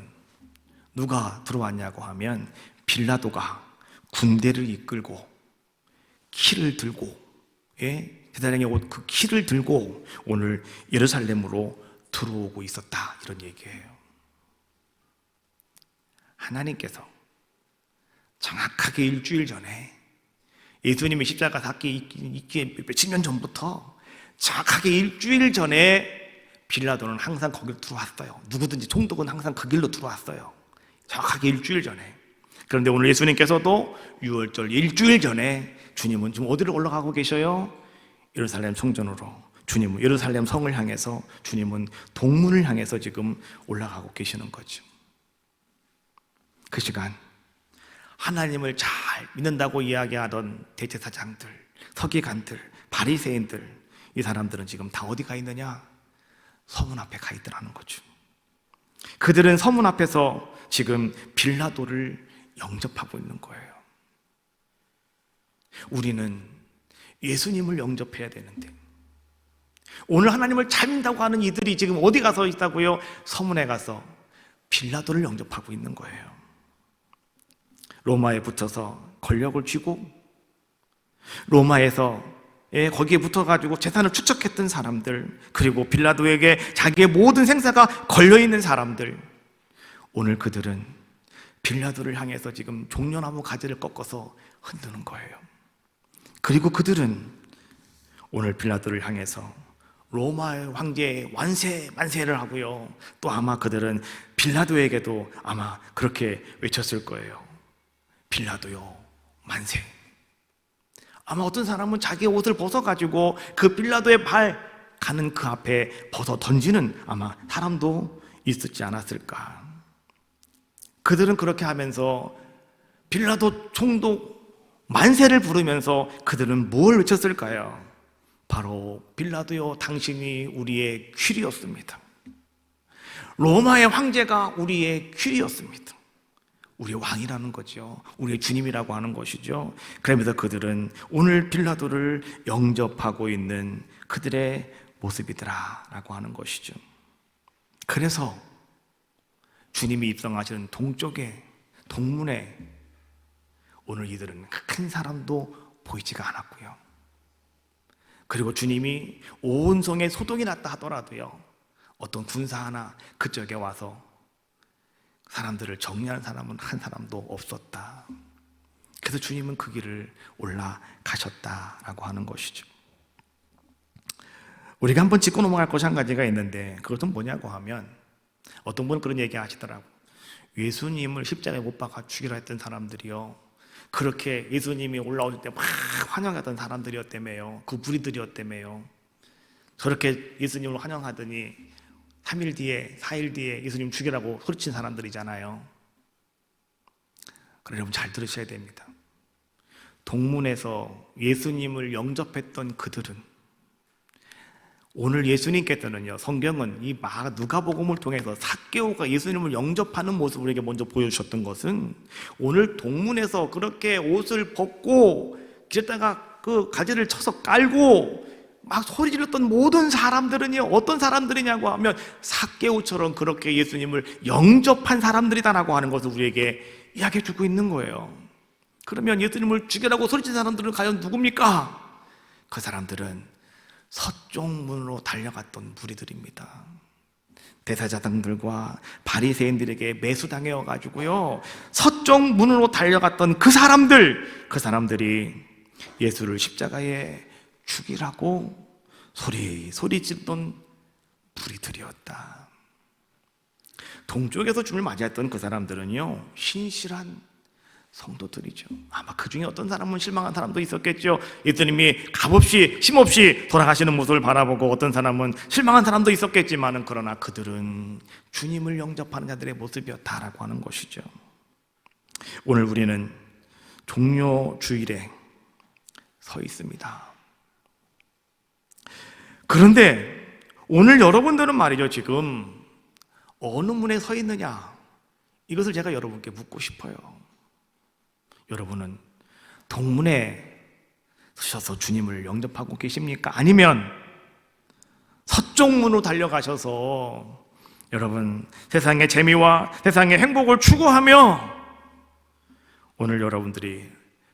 누가 들어왔냐고 하면, 빌라도가 군대를 이끌고 키를 들고, 제사장의 옷 그 키를 들고 오늘 예루살렘으로 들어오고 있었다, 이런 얘기예요. 하나님께서 정확하게 일주일 전에 예수님이 십자가 있기 몇십 년 전부터 정확하게 일주일 전에 빌라도는 항상 거기로 들어왔어요. 누구든지 총독은 항상 그 길로 들어왔어요. 정확하게 일주일 전에. 그런데 오늘 예수님께서도 6월절 일주일 전에 주님은 지금 어디로 올라가고 계셔요? 예루살렘 성전으로. 주님은 예루살렘 성을 향해서, 주님은 동문을 향해서 지금 올라가고 계시는 거죠. 그 시간 하나님을 잘 믿는다고 이야기하던 대제사장들, 서기관들, 바리새인들, 이 사람들은 지금 다 어디 가 있느냐? 서문 앞에 가 있더라는 거죠. 그들은 서문 앞에서 지금 빌라도를 영접하고 있는 거예요. 우리는 예수님을 영접해야 되는데, 오늘 하나님을 잘 믿는다고 하는 이들이 지금 어디 가서 있다고요? 서문에 가서 빌라도를 영접하고 있는 거예요. 로마에 붙어서 권력을 쥐고, 로마에서 거기에 붙어가지고 재산을 축적했던 사람들, 그리고 빌라도에게 자기의 모든 생사가 걸려있는 사람들, 오늘 그들은 빌라도를 향해서 지금 종려나무 가지를 꺾어서 흔드는 거예요. 그리고 그들은 오늘 빌라도를 향해서 로마의 황제의 완세 만세를 하고요, 또 아마 그들은 빌라도에게도 아마 그렇게 외쳤을 거예요. 빌라도요 만세. 아마 어떤 사람은 자기의 옷을 벗어가지고 그 빌라도의 발 가는 그 앞에 벗어 던지는 아마 사람도 있었지 않았을까. 그들은 그렇게 하면서 빌라도 총독 만세를 부르면서 그들은 뭘 외쳤을까요? 바로 빌라도요 당신이 우리의 퀴리였습니다. 로마의 황제가 우리의 퀴리였습니다. 우리의 왕이라는 거죠. 우리의 주님이라고 하는 것이죠. 그러면서 그들은 오늘 빌라도를 영접하고 있는 그들의 모습이더라라고 하는 것이죠. 그래서 주님이 입성하시는 동쪽에, 동문에 오늘 이들은 큰 사람도 보이지가 않았고요, 그리고 주님이 온 성에 소동이 났다 하더라도요, 어떤 군사 하나 그쪽에 와서 사람들을 정리하는 사람은 한 사람도 없었다. 그래서 주님은 그 길을 올라가셨다라고 하는 것이죠. 우리가 한번 짚고 넘어갈 것이 한 가지가 있는데, 그것은 뭐냐고 하면, 어떤 분은 그런 얘기 하시더라고. 예수님을 십자가에 못 박아 죽이려 했던 사람들이요, 그렇게 예수님이 올라오실 때 막 환영하던 사람들이었다며요. 그 무리들이었다며요. 저렇게 예수님을 환영하더니 3일 뒤에 4일 뒤에 예수님 죽이라고 소리친 사람들이잖아요. 그래, 여러분 잘 들으셔야 됩니다. 동문에서 예수님을 영접했던 그들은, 오늘 예수님께서는요, 성경은 이 누가복음을 통해서 삭개오가 예수님을 영접하는 모습을 우리에게 먼저 보여주셨던 것은, 오늘 동문에서 그렇게 옷을 벗고 길에다가 그 가지를 쳐서 깔고 막 소리 질렀던 모든 사람들은요, 어떤 사람들이냐고 하면 삭개오처럼 그렇게 예수님을 영접한 사람들이다라고 하는 것을 우리에게 이야기해 주고 있는 거예요. 그러면 예수님을 죽이라고 소리친 사람들은 과연 누굽니까? 그 사람들은 서쪽 문으로 달려갔던 무리들입니다. 대제사장들과 바리새인들에게 매수당해 가지고요, 서쪽 문으로 달려갔던 그 사람들이 예수를 십자가에 죽이라고 소리 짓던 무리들이었다. 동쪽에서 주님을 맞이했던 그 사람들은요, 신실한 성도들이죠. 아마 그 중에 어떤 사람은 실망한 사람도 있었겠죠. 예수님이 값없이 힘없이 돌아가시는 모습을 바라보고 어떤 사람은 실망한 사람도 있었겠지만, 그러나 그들은 주님을 영접하는 자들의 모습이었다라고 하는 것이죠. 오늘 우리는 종료 주일에 서 있습니다. 그런데 오늘 여러분들은 말이죠, 지금 어느 문에 서 있느냐, 이것을 제가 여러분께 묻고 싶어요. 여러분은 동문에 서셔서 주님을 영접하고 계십니까? 아니면 서쪽 문으로 달려가셔서 여러분 세상의 재미와 세상의 행복을 추구하며 오늘 여러분들이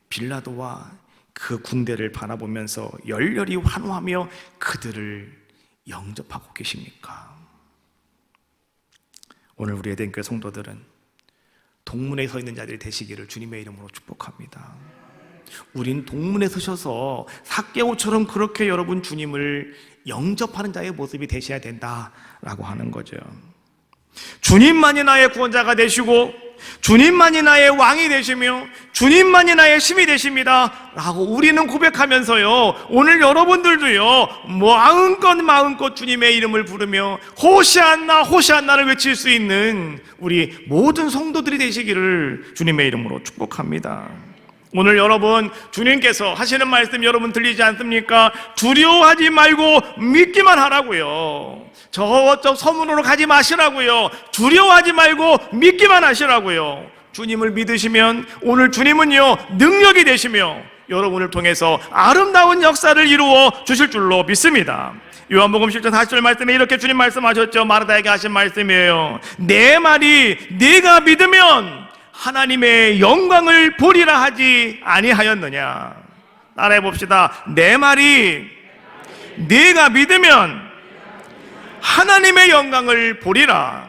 빌라도와 그 군대를 바라보면서 열렬히 환호하며 그들을 영접하고 계십니까? 오늘 우리 에덴교회 성도들은 동문에 서 있는 자들이 되시기를 주님의 이름으로 축복합니다. 우린 동문에 서셔서 삭개오처럼 그렇게 여러분 주님을 영접하는 자의 모습이 되셔야 된다라고 하는 거죠. 주님만이 나의 구원자가 되시고 주님만이 나의 왕이 되시며 주님만이 나의 힘이 되십니다 라고 우리는 고백하면서요, 오늘 여러분들도요, 마음껏 주님의 이름을 부르며 호시안나 호시안나를 외칠 수 있는 우리 모든 성도들이 되시기를 주님의 이름으로 축복합니다. 오늘 여러분, 주님께서 하시는 말씀 여러분 들리지 않습니까? 두려워하지 말고 믿기만 하라고요. 저쪽 서문으로 가지 마시라고요. 두려워하지 말고 믿기만 하시라고요. 주님을 믿으시면 오늘 주님은요, 능력이 되시며 여러분을 통해서 아름다운 역사를 이루어 주실 줄로 믿습니다. 요한복음 10장 40절 말씀에 이렇게 주님 말씀하셨죠. 마르다에게 하신 말씀이에요. 내 말이 네가 믿으면 하나님의 영광을 보리라 하지 아니하였느냐. 따라해 봅시다. 내 말이 네가 믿으면 하나님의 영광을 보리라.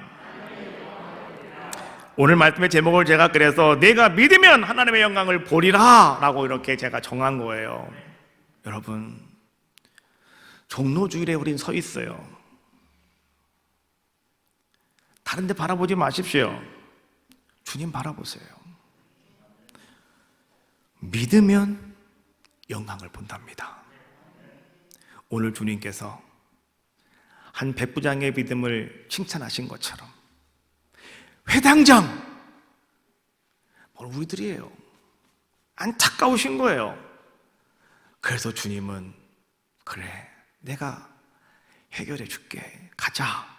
오늘 말씀의 제목을 제가 그래서 내가 믿으면 하나님의 영광을 보리라 라고 이렇게 제가 정한 거예요. 여러분, 종로주일에 우린 서 있어요. 다른 데 바라보지 마십시오. 주님 바라보세요. 믿으면 영광을 본답니다. 오늘 주님께서 한 백부장의 믿음을 칭찬하신 것처럼 회당장, 우리들이에요. 안타까우신 거예요. 그래서 주님은 그래, 내가 해결해 줄게, 가자.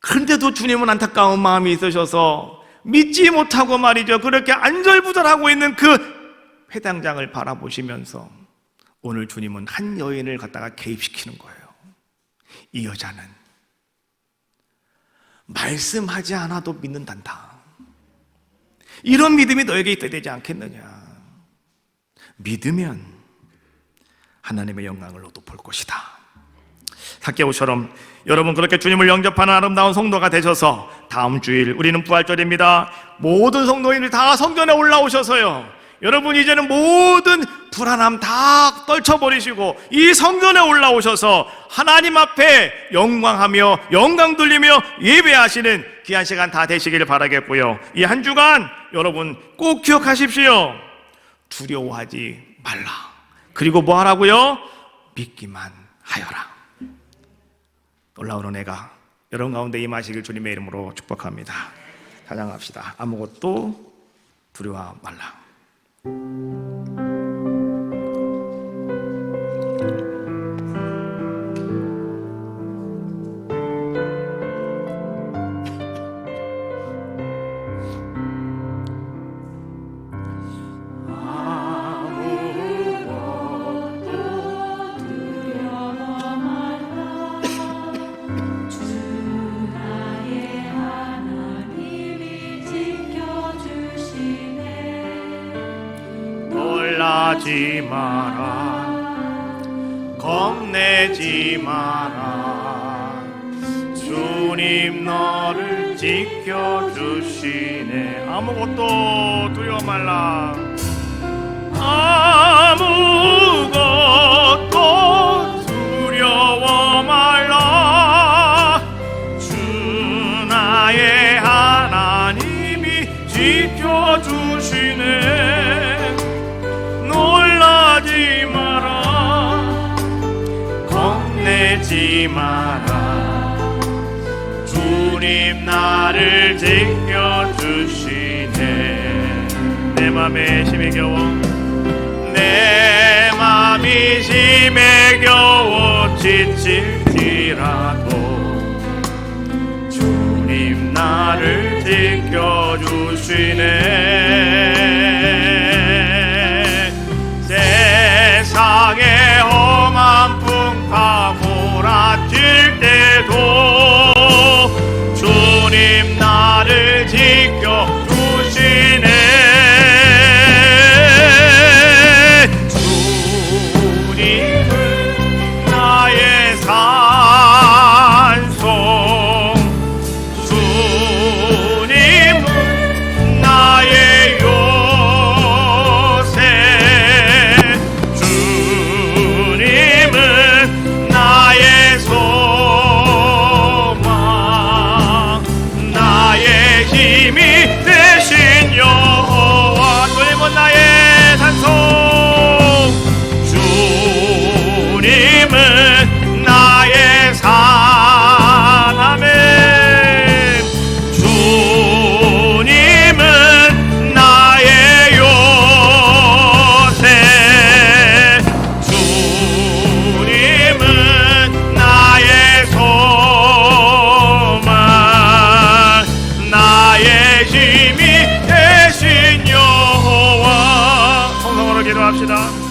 그런데도 주님은 안타까운 마음이 있으셔서 믿지 못하고 말이죠, 그렇게 안절부절하고 있는 그 회당장을 바라보시면서 오늘 주님은 한 여인을 갖다가 개입시키는 거예요. 이 여자는 말씀하지 않아도 믿는단다. 이런 믿음이 너에게 있어야 되지 않겠느냐. 믿으면 하나님의 영광을 너도 볼 것이다. 삭개오처럼 여러분 그렇게 주님을 영접하는 아름다운 성도가 되셔서 다음 주일 우리는 부활절입니다. 모든 성도인들 다 성전에 올라오셔서요, 여러분 이제는 모든 불안함 다 떨쳐버리시고 이 성전에 올라오셔서 하나님 앞에 영광하며 영광 돌리며 예배하시는 귀한 시간 다 되시기를 바라겠고요. 이 한 주간 여러분 꼭 기억하십시오. 두려워하지 말라. 그리고 뭐 하라고요? 믿기만 하여라. 놀라운 은혜가 여러분 가운데 임하시길 주님의 이름으로 축복합니다. 찬양합시다. 아무것도 두려워 말라. 놀라지 마라, 겁내지 마라. 주님 너를 지켜주시네. 아무것도 두려워 말라. 아무것도 두려워 말라. 주 나의 하나님이 지켜주시네. 놀라지 마라, 겁내지 마라. 주님 나를 지켜주시네. 내 맘에 심히 겨워, 내 맘이 심히 겨워 지칠지라도 주님 나를 지켜주시네. 세상에 험한 풍파 몰아칠 때도 주님 나를 지켜주시네. 주님은 나의 산성, 주님은 나의 요새, 주님은 나의 소망, 나의 힘이 되신 여호와. 주님은 나의 산성, 주님은 나의 산. 아멘. 주님은 나의 요새, 주님은 나의 소망, 나의 힘이 되신 여호와. 성성으로 기도합시다.